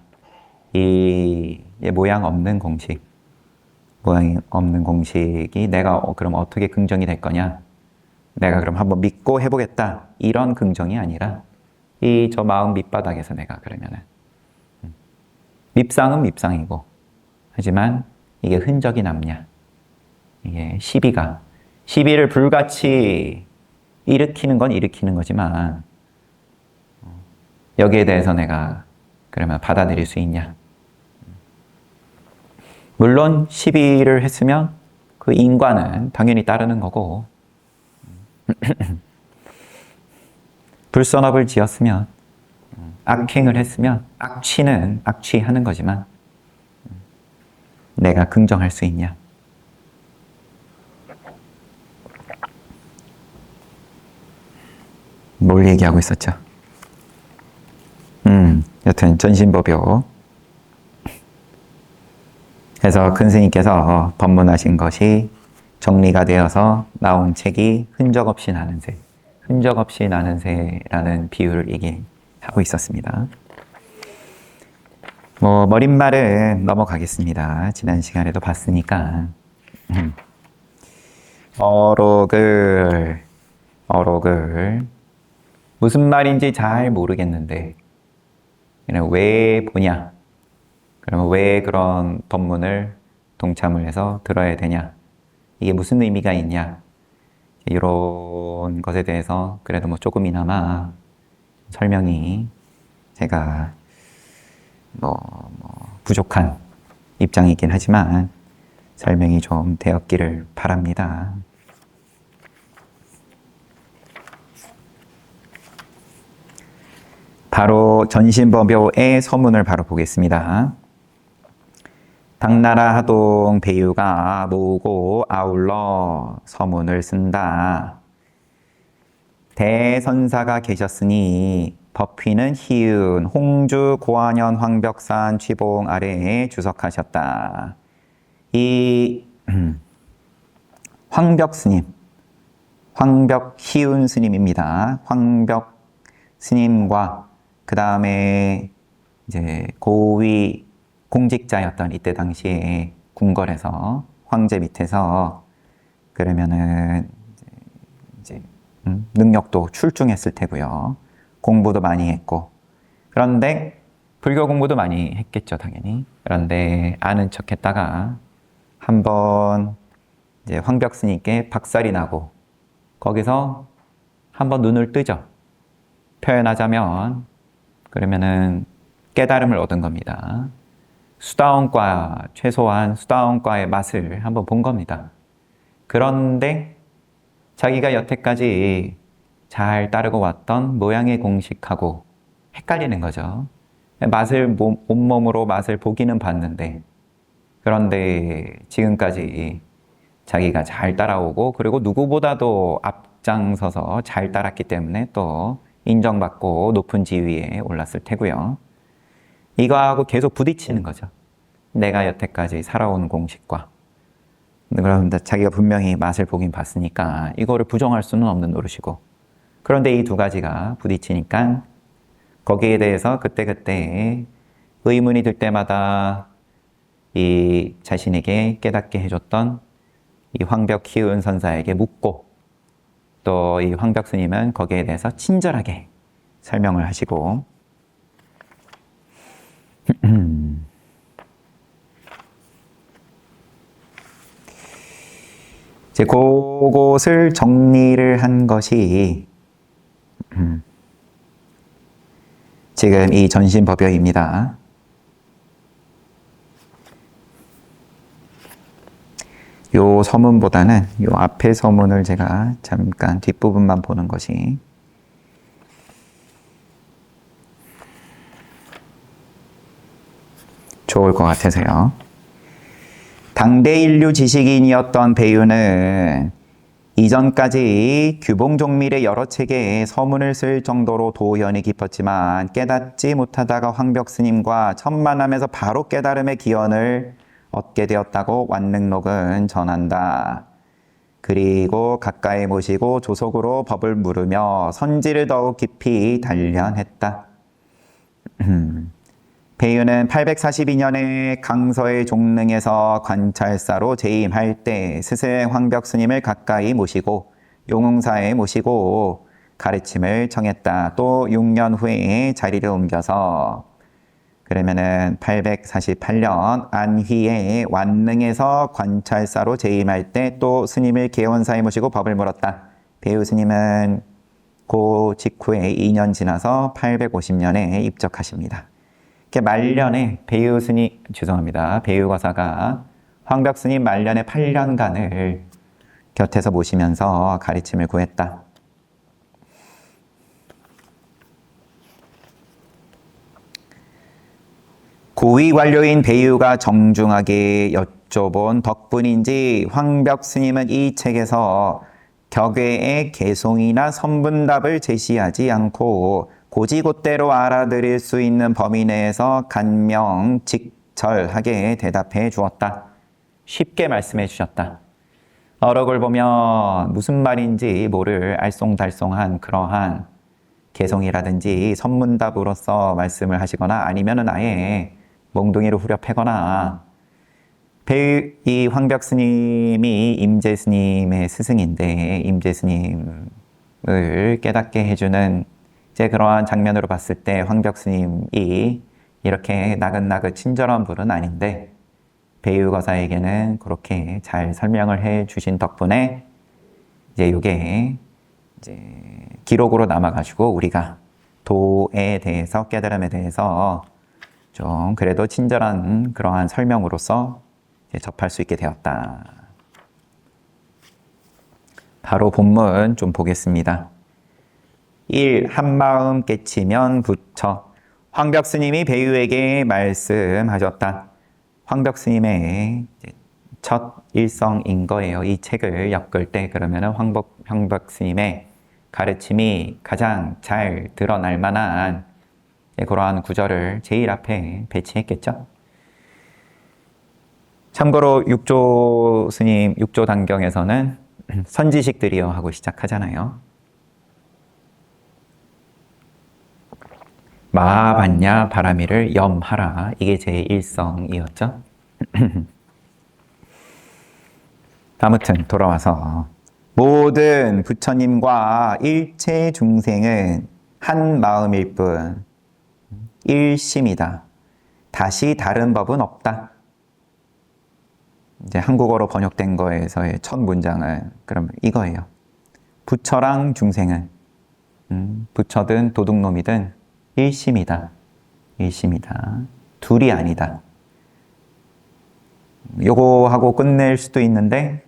이 모양 없는 공식이 내가 그럼 어떻게 긍정이 될 거냐, 내가 그럼 한번 믿고 해보겠다, 이런 긍정이 아니라 저 마음 밑바닥에서 내가 그러면은 밉상은 밉상이고, 하지만 이게 흔적이 남냐, 이게 시비를 불같이 일으키는 건 일으키는 거지만 여기에 대해서 내가 그러면 받아들일 수 있냐. 물론 시비를 했으면 그 인과는 당연히 따르는 거고, 불선업을 지었으면, 악행을 했으면 악취는 악취하는 거지만 내가 긍정할 수 있냐. 뭘 얘기하고 있었죠? 여튼 전신법요. 그래서 큰 스님께서 법문하신 것이 정리가 되어서 나온 책이 흔적 없이 나는 새, 흔적 없이 나는 새라는 비유를 얘기하고 있었습니다. 머릿말은 넘어가겠습니다. 지난 시간에도 봤으니까. 어록을 무슨 말인지 잘 모르겠는데 왜 보냐? 그러면 왜 그런 법문을 동참을 해서 들어야 되냐? 이게 무슨 의미가 있냐? 이런 것에 대해서 그래도 조금이나마 설명이 제가 부족한 입장이긴 하지만 설명이 좀 되었기를 바랍니다. 바로 전신법요의 서문을 바로 보겠습니다. 당나라 하동 배유가 모으고 아울러 서문을 쓴다. 대선사가 계셨으니 법휘는 희은 홍주 고안현 황벽산 취봉 아래에 주석하셨다. 이 황벽 스님, 황벽 희은 스님입니다. 황벽 스님과 그 다음에 이제 고위 공직자였던 이때 당시에 궁궐에서 황제 밑에서 그러면은 이제 능력도 출중했을 테고요. 공부도 많이 했고, 그런데 불교 공부도 많이 했겠죠, 당연히. 그런데 아는 척 했다가 한번 이제 황벽 스님께 박살이 나고 거기서 한번 눈을 뜨죠. 표현하자면 그러면은 깨달음을 얻은 겁니다. 수다원과, 최소한 수다원과의 맛을 한번 본 겁니다. 그런데 자기가 여태까지 잘 따르고 왔던 모양의 공식하고 헷갈리는 거죠. 맛을 온몸으로 맛을 보기는 봤는데, 그런데 지금까지 자기가 잘 따라오고 그리고 누구보다도 앞장서서 잘 따랐기 때문에 또 인정받고 높은 지위에 올랐을 테고요. 이거하고 계속 부딪히는 거죠. 내가 여태까지 살아온 공식과. 그런데 자기가 분명히 맛을 보긴 봤으니까 이거를 부정할 수는 없는 노릇이고, 그런데 이 두 가지가 부딪히니까 거기에 대해서 그때그때 의문이 들 때마다 이 자신에게 깨닫게 해줬던 이 황벽 희은 선사에게 묻고, 또 이 황벽 스님은 거기에 대해서 친절하게 설명을 하시고 이제 그것을 정리를 한 것이 지금 이 전신법여입니다. 요 서문보다는 요 앞에 서문을 제가 잠깐 뒷부분만 보는 것이 좋을 것 같아서요. 당대 인류 지식인이었던 배유는 이전까지 규봉종밀의 여러 책에 서문을 쓸 정도로 도연이 깊었지만 깨닫지 못하다가 황벽스님과 천만함에서 바로 깨달음의 기원을 얻게 되었다고 완능록은 전한다. 그리고 가까이 모시고 조속으로 법을 물으며 선지를 더욱 깊이 단련했다. 배유는 842년에 강서의 종릉에서 관찰사로 재임할 때 스승 황벽스님을 가까이 모시고 용흥사에 모시고 가르침을 청했다. 또 6년 후에 자리를 옮겨서 그러면은 848년 안휘의 완능에서 관찰사로 재임할 때 또 스님을 개원사에 모시고 법을 물었다. 배유 스님은 그 직후에 2년 지나서 850년에 입적하십니다. 이렇게 말년에 배유 거사가 황벽스님 말년에 8년간을 곁에서 모시면서 가르침을 구했다. 고위 관료인 배유가 정중하게 여쭤본 덕분인지 황벽스님은 이 책에서 격외의 개송이나 선분답을 제시하지 않고 고지곧대로 알아들을 수 있는 범위 내에서 간명직절하게 대답해 주었다. 쉽게 말씀해 주셨다. 어록을 보면 무슨 말인지 모를 알쏭달쏭한 그러한 개송이라든지 선문답으로서 말씀을 하시거나 아니면은 아예 몽둥이로 후려 패거나 이 황벽스님이 임재스님의 스승인데 임재스님을 깨닫게 해주는 이제 그러한 장면으로 봤을 때 황벽스님이 이렇게 나긋나긋 친절한 분은 아닌데 배유거사에게는 그렇게 잘 설명을 해 주신 덕분에 이제 이게 이제 기록으로 남아가지고 우리가 도에 대해서 깨달음에 대해서 좀 그래도 친절한 그러한 설명으로서 이제 접할 수 있게 되었다. 바로 본문 좀 보겠습니다. 1. 한마음 깨치면 부처. 황벽스님이 배유에게 말씀하셨다. 황벽스님의 첫 일성인 거예요. 이 책을 엮을 때 그러면은 황벽스님의 가르침이 가장 잘 드러날 만한 그러한 구절을 제일 앞에 배치했겠죠. 참고로 육조 스님, 육조 단경에서는 선지식들이여 하고 시작하잖아요. 마하반야 바라미를 염하라. 이게 제 일성이었죠. 아무튼 돌아와서 모든 부처님과 일체 중생은 한 마음일 뿐 일심이다. 다시 다른 법은 없다. 이제 한국어로 번역된 거에서의 첫 문장은 그럼 이거예요. 부처랑 중생은 부처든 도둑놈이든 일심이다. 일심이다. 둘이 아니다. 요거 하고 끝낼 수도 있는데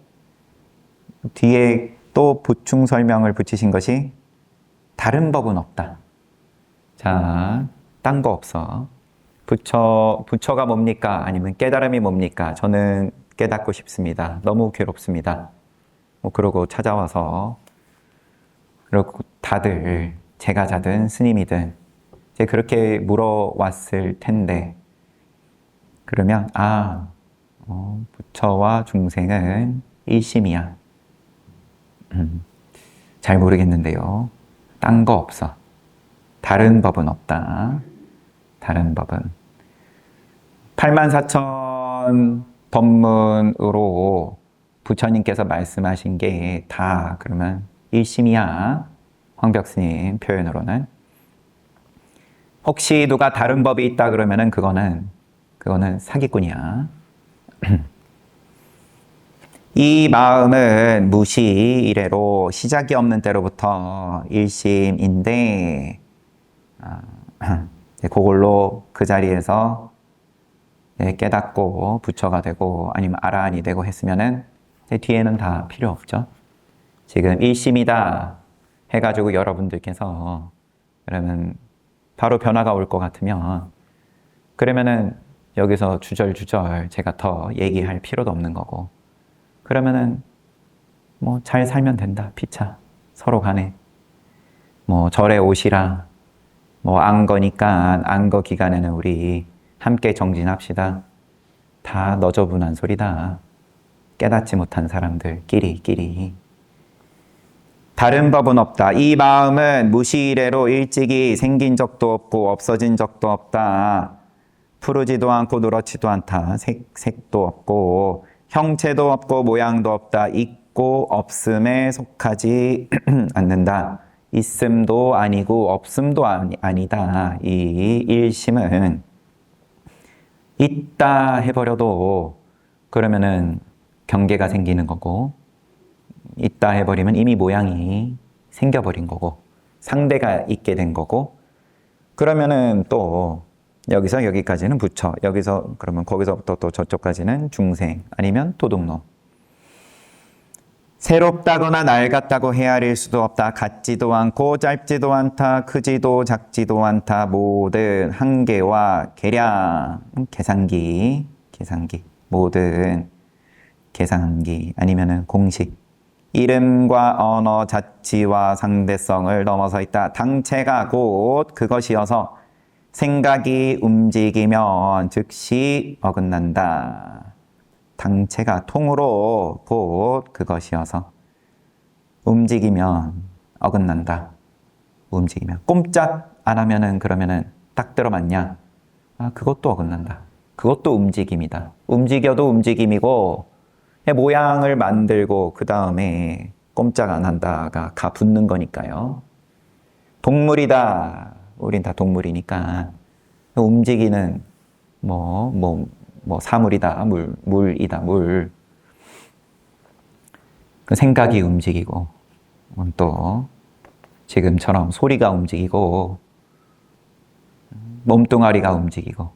뒤에 또 보충 설명을 붙이신 것이 다른 법은 없다. 자, 딴 거 없어. 부처가 뭡니까? 아니면 깨달음이 뭡니까? 저는 깨닫고 싶습니다. 너무 괴롭습니다. 뭐 그러고 찾아와서 그리고 다들 제가자든 스님이든 이제 그렇게 물어왔을 텐데 그러면 부처와 중생은 일심이야. 잘 모르겠는데요. 딴 거 없어. 다른 법은 없다. 다른 법은 84,000 법문으로 부처님께서 말씀하신 게 다 그러면 일심이야. 황벽스님 표현으로는 혹시 누가 다른 법이 있다 그러면은 그거는 사기꾼이야. 이 마음은 무시 이래로 시작이 없는 때로부터 일심인데 그걸로 그 자리에서 깨닫고 부처가 되고 아니면 아라한이 되고 했으면은 뒤에는 다 필요 없죠. 지금 일심이다 해가지고 여러분들께서 그러면 바로 변화가 올 것 같으면 그러면은 여기서 주절주절 제가 더 얘기할 필요도 없는 거고 그러면은 뭐 잘 살면 된다. 피차 서로 간에 뭐 절에 오시라 뭐 안 거니까 안 거 기간에는 우리 함께 정진합시다. 다 너저분한 소리다. 깨닫지 못한 사람들끼리 다른 법은 없다. 이 마음은 무시이래로 일찍이 생긴 적도 없고 없어진 적도 없다. 푸르지도 않고 누렇지도 않다. 색도 없고 형체도 없고 모양도 없다. 있고 없음에 속하지 않는다. 있음도 아니고 없음도 아니다. 이 일심은 있다 해버려도 그러면은 경계가 생기는 거고 있다 해버리면 이미 모양이 생겨버린 거고 상대가 있게 된 거고 그러면은 또 여기서 여기까지는 부처 여기서 그러면 거기서부터 또 저쪽까지는 중생 아니면 도둑놈 새롭다거나 낡았다고 헤아릴 수도 없다. 같지도 않고 짧지도 않다. 크지도 작지도 않다. 모든 한계와 계량 계산기 모든 계산기 아니면은 공식 이름과 언어 자치와 상대성을 넘어서 있다. 당체가 곧 그것이어서 생각이 움직이면 즉시 어긋난다. 당체가 통으로 곧 그것이어서 움직이면 어긋난다. 움직이면 꼼짝 안 하면은 그러면은 딱 들어맞냐? 그것도 어긋난다. 그것도 움직임이다. 움직여도 움직임이고 모양을 만들고 그 다음에 꼼짝 안 한다가 가 붙는 거니까요. 동물이다. 우린 다 동물이니까 움직이는 사물이다. 물이다. 물. 그 생각이 움직이고 또 지금처럼 소리가 움직이고 몸뚱아리가 움직이고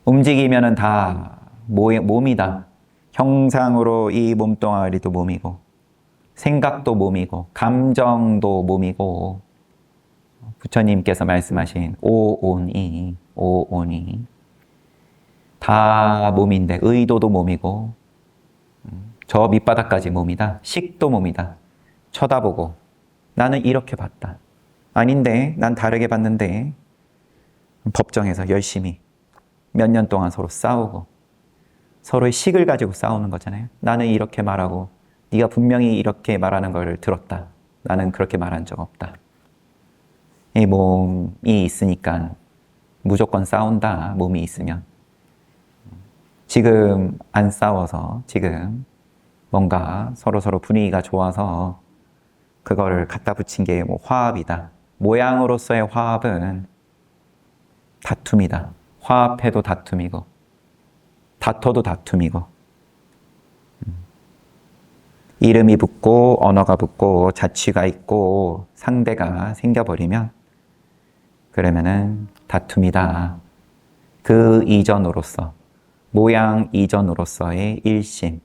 움직이면은 다 몸이다. 형상으로 이 몸뚱아리도 몸이고 생각도 몸이고 감정도 몸이고 부처님께서 말씀하신 오온이 다 몸인데 의도도 몸이고 저 밑바닥까지 몸이다. 식도 몸이다. 쳐다보고 나는 이렇게 봤다. 아닌데 난 다르게 봤는데 법정에서 열심히 몇 년 동안 서로 싸우고 서로의 식을 가지고 싸우는 거잖아요. 나는 이렇게 말하고 네가 분명히 이렇게 말하는 걸 들었다. 나는 그렇게 말한 적 없다. 이 몸이 있으니까 무조건 싸운다. 몸이 있으면. 지금 안 싸워서 지금 뭔가 서로 분위기가 좋아서 그거를 갖다 붙인 게 화합이다. 모양으로서의 화합은 다툼이다. 화합해도 다툼이고 다퉈도 다툼이고 이름이 붙고 언어가 붙고 자취가 있고 상대가 생겨버리면 그러면은 다툼이다. 그 이전으로서 모양 이전으로서의 일심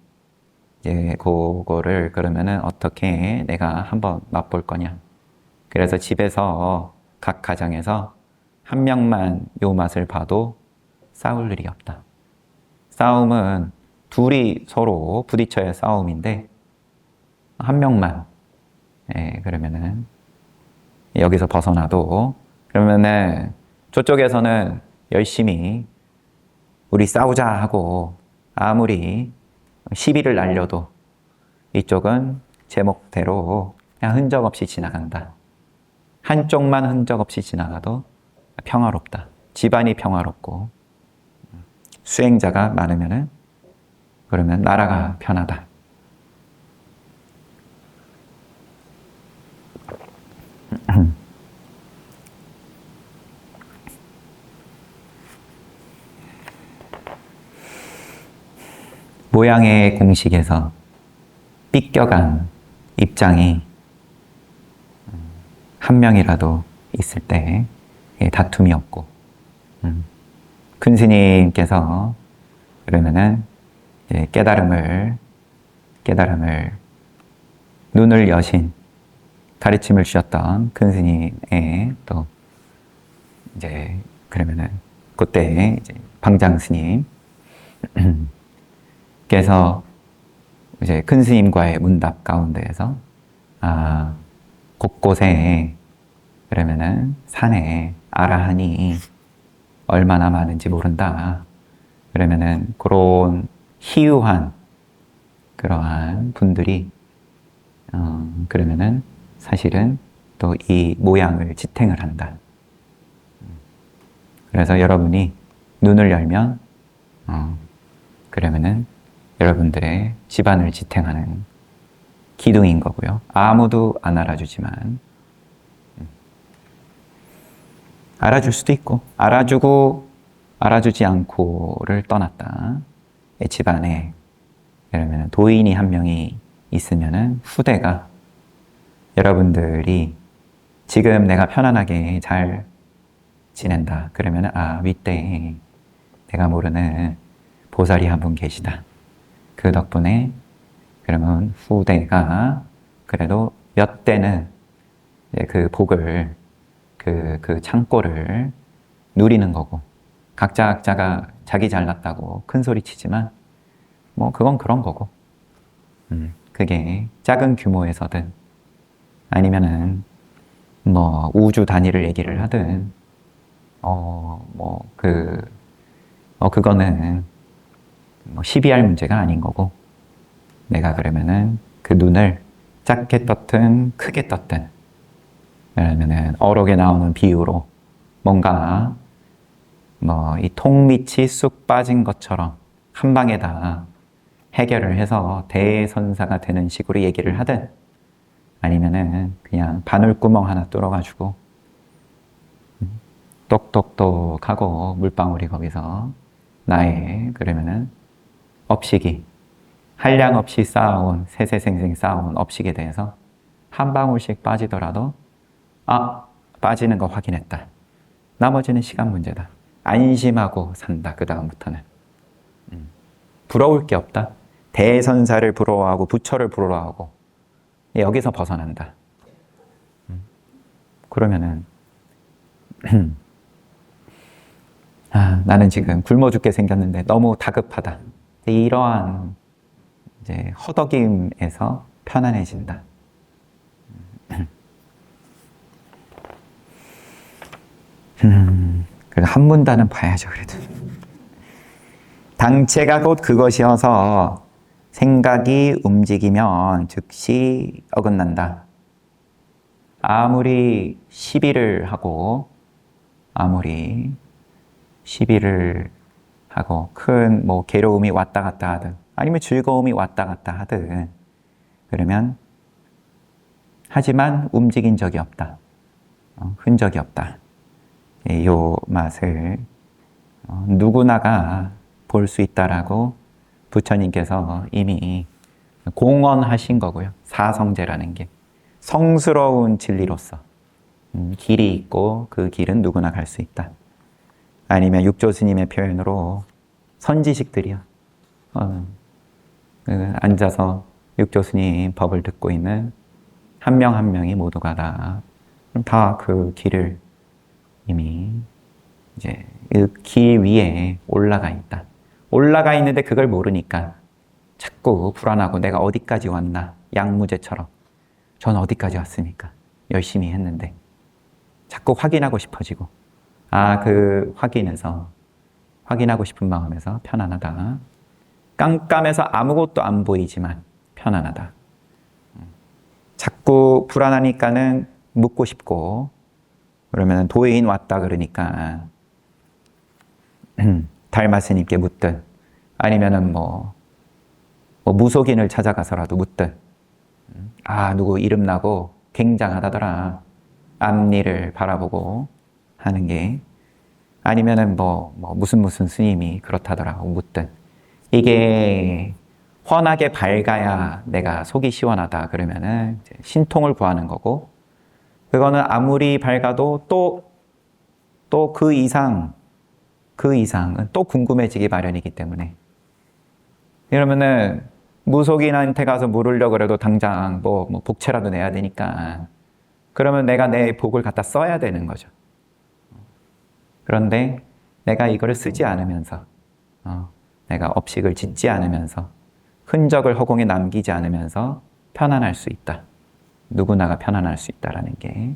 이제 그거를 그러면은 어떻게 내가 한번 맛볼 거냐. 그래서 집에서 각 가정에서 한 명만 요 맛을 봐도 싸울 일이 없다. 싸움은 둘이 서로 부딪혀야 싸움인데 한 명만 그러면은 여기서 벗어나도 그러면은 저쪽에서는 열심히 우리 싸우자 하고 아무리 시비를 날려도 이쪽은 제목대로 그냥 흔적 없이 지나간다. 한쪽만 흔적 없이 지나가도 평화롭다. 집안이 평화롭고 수행자가 많으면은 그러면 나라가 편하다. 모양의 공식에서 삐껴간 입장이 한 명이라도 있을 때 다툼이 없고, 큰 스님께서 그러면은 이제 깨달음을 눈을 여신 가르침을 주셨던 큰 스님의 또 이제 그러면은 그때 이제 방장 스님께서 이제 큰 스님과의 문답 가운데에서 곳곳에 그러면은 산에 아라한이 얼마나 많은지 모른다. 그러면은 그런 희유한 그러한 분들이 그러면은 사실은 또 이 모양을 지탱을 한다. 그래서 여러분이 눈을 열면 그러면은 여러분들의 집안을 지탱하는 기둥인 거고요. 아무도 안 알아주지만 알아줄 수도 있고 알아주고 알아주지 않고를 떠났다. 집안에 그러면 도인이 한 명이 있으면은 후대가 여러분들이 지금 내가 편안하게 잘 지낸다. 그러면은 윗대에 내가 모르는 보살이 한 분 계시다. 그 덕분에 그러면 후대가 그래도 몇 대는 그 복을 그 창고를 누리는 거고 각자가 자기 잘났다고 큰 소리 치지만 뭐 그건 그런 거고 그게 작은 규모에서든 아니면은 뭐 우주 단위를 얘기를 하든 그거는 뭐 시비할 문제가 아닌 거고 내가 그러면은 그 눈을 작게 떴든 크게 떴든 그러면은 어록에 나오는 비유로 뭔가 뭐 이 통 밑이 쑥 빠진 것처럼 한 방에 다 해결을 해서 대선사가 되는 식으로 얘기를 하든 아니면은 그냥 바늘구멍 하나 뚫어가지고 똑똑똑하고 물방울이 거기서 나의 그러면은 업식이 한량 없이 쌓아온 세세생생 쌓아온 업식에 대해서 한 방울씩 빠지더라도 빠지는 거 확인했다. 나머지는 시간 문제다. 안심하고 산다. 그 다음부터는 부러울 게 없다. 대선사를 부러워하고 부처를 부러워하고 여기서 벗어난다. 그러면은 나는 지금 굶어 죽게 생겼는데 너무 다급하다. 이러한 이제 허덕임에서 편안해진다. 그래도 한 문단은 봐야죠, 그래도. 당체가 곧 그것이어서 생각이 움직이면 즉시 어긋난다. 아무리 시비를 하고 큰 뭐 괴로움이 왔다 갔다 하든 아니면 즐거움이 왔다 갔다 하든 그러면 하지만 움직인 적이 없다. 흔적이 없다. 요 맛을 누구나가 볼 수 있다라고 부처님께서 이미 공언하신 거고요. 사성제라는 게 성스러운 진리로서 길이 있고 그 길은 누구나 갈 수 있다. 아니면 육조 스님의 표현으로 선지식들이야. 앉아서 육조 스님 법을 듣고 있는 한 명 한 명이 모두가 다 그 길을 이미 이제 그 길 위에 올라가 있다. 올라가 있는데 그걸 모르니까 자꾸 불안하고 내가 어디까지 왔나 양무제처럼 전 어디까지 왔습니까? 열심히 했는데 자꾸 확인하고 싶어지고 그 확인하고 싶은 마음에서 편안하다. 깜깜해서 아무것도 안 보이지만 편안하다. 자꾸 불안하니까는 묻고 싶고 그러면 도인 왔다 그러니까 달마스님께 묻든 아니면은 뭐 무속인을 찾아가서라도 묻든 누구 이름 나고 굉장하다더라. 앞니를 바라보고 하는 게 아니면은 무슨 스님이 그렇다더라 묻든 이게 환하게 밝아야 내가 속이 시원하다 그러면은 이제 신통을 구하는 거고, 그거는 아무리 밝아도 또 그 이상은 또 궁금해지기 마련이기 때문에, 이러면은 무속인한테 가서 물으려고 그래도 당장 뭐 복채라도 내야 되니까, 그러면 내가 내 복을 갖다 써야 되는 거죠. 그런데 내가 이거를 쓰지 않으면서, 내가 업식을 짓지 않으면서, 흔적을 허공에 남기지 않으면서 편안할 수 있다. 누구나가 편안할 수 있다라는 게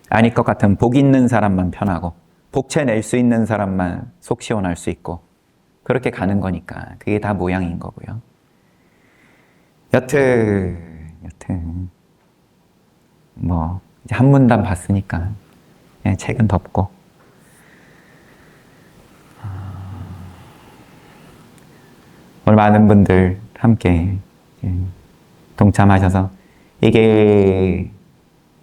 아닐 것 같은 복 있는 사람만 편하고, 복채 낼 수 있는 사람만 속 시원할 수 있고, 그렇게 가는 거니까 그게 다 모양인 거고요. 여튼 뭐 이제 한 문단 봤으니까 그냥 책은 덮고, 오늘 많은 분들 함께 동참하셔서, 이게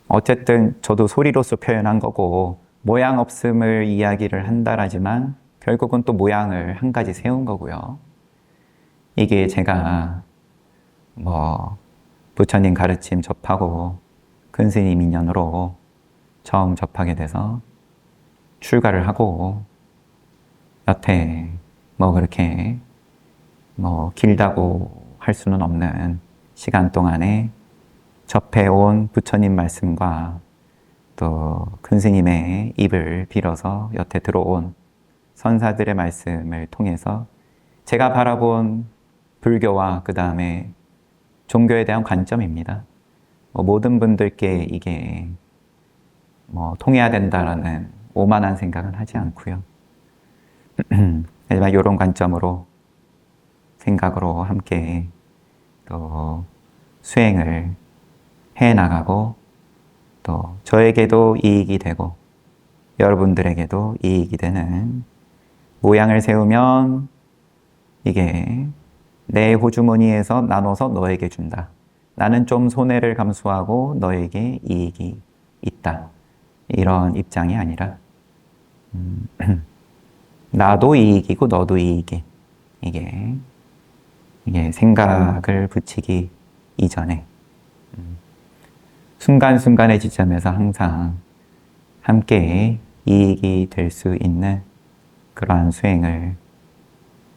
어쨌든 저도 소리로서 표현한 거고 모양 없음을 이야기를 한다라지만 결국은 또 모양을 한 가지 세운 거고요. 이게 제가 뭐 부처님 가르침 접하고 큰 스님 인연으로 처음 접하게 돼서 출가를 하고, 여태 뭐 그렇게 뭐 길다고 할 수는 없는 시간 동안에 접해온 부처님 말씀과 또 큰 스님의 입을 빌어서 여태 들어온 선사들의 말씀을 통해서 제가 바라본 불교와 그 다음에 종교에 대한 관점입니다. 모든 분들께 이게 통해야 된다라는 오만한 생각은 하지 않고요. 하지만 이런 관점으로, 생각으로 함께 또 수행을 해 나가고, 또 저에게도 이익이 되고 여러분들에게도 이익이 되는 모양을 세우면 이게 내 호주머니에서 나눠서 너에게 준다. 나는 좀 손해를 감수하고 너에게 이익이 있다. 이런 입장이 아니라 나도 이익이고 너도 이익이, 이게 생각을 붙이기 이전에 순간순간의 지점에서 항상 함께 이익이 될 수 있는 그러한 수행을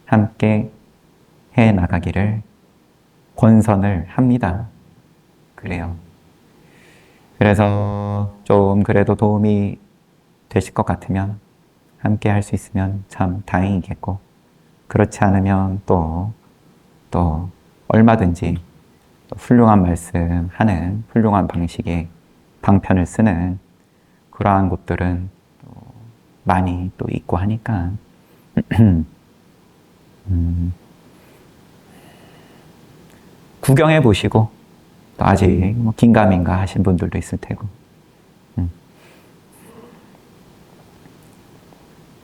함께 해 나가기를 권선을 합니다. 그래요. 그래서 좀 그래도 도움이 되실 것 같으면, 함께 할 수 있으면 참 다행이겠고, 그렇지 않으면 또 얼마든지 훌륭한 말씀 하는 훌륭한 방식의 방편을 쓰는 그러한 곳들은 또 많이 또 있고 하니까 구경해 보시고, 또 아직 긴가민가 하신 분들도 있을 테고,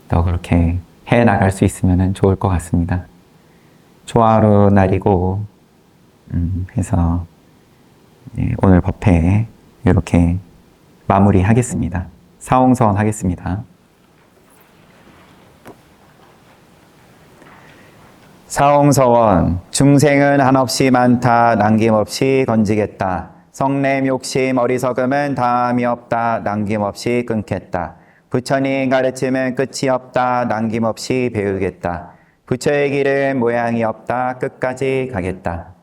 또 그렇게 해 나갈 수 있으면 좋을 것 같습니다. 초하루 날이고 해서 오늘 법회 이렇게 마무리하겠습니다. 사홍선 하겠습니다. 사홍서원, 중생은 한없이 많다 남김없이 건지겠다. 성냄 욕심 어리석음은 다함이 없다 남김없이 끊겠다. 부처님 가르침은 끝이 없다 남김없이 배우겠다. 부처의 길은 모양이 없다 끝까지 가겠다.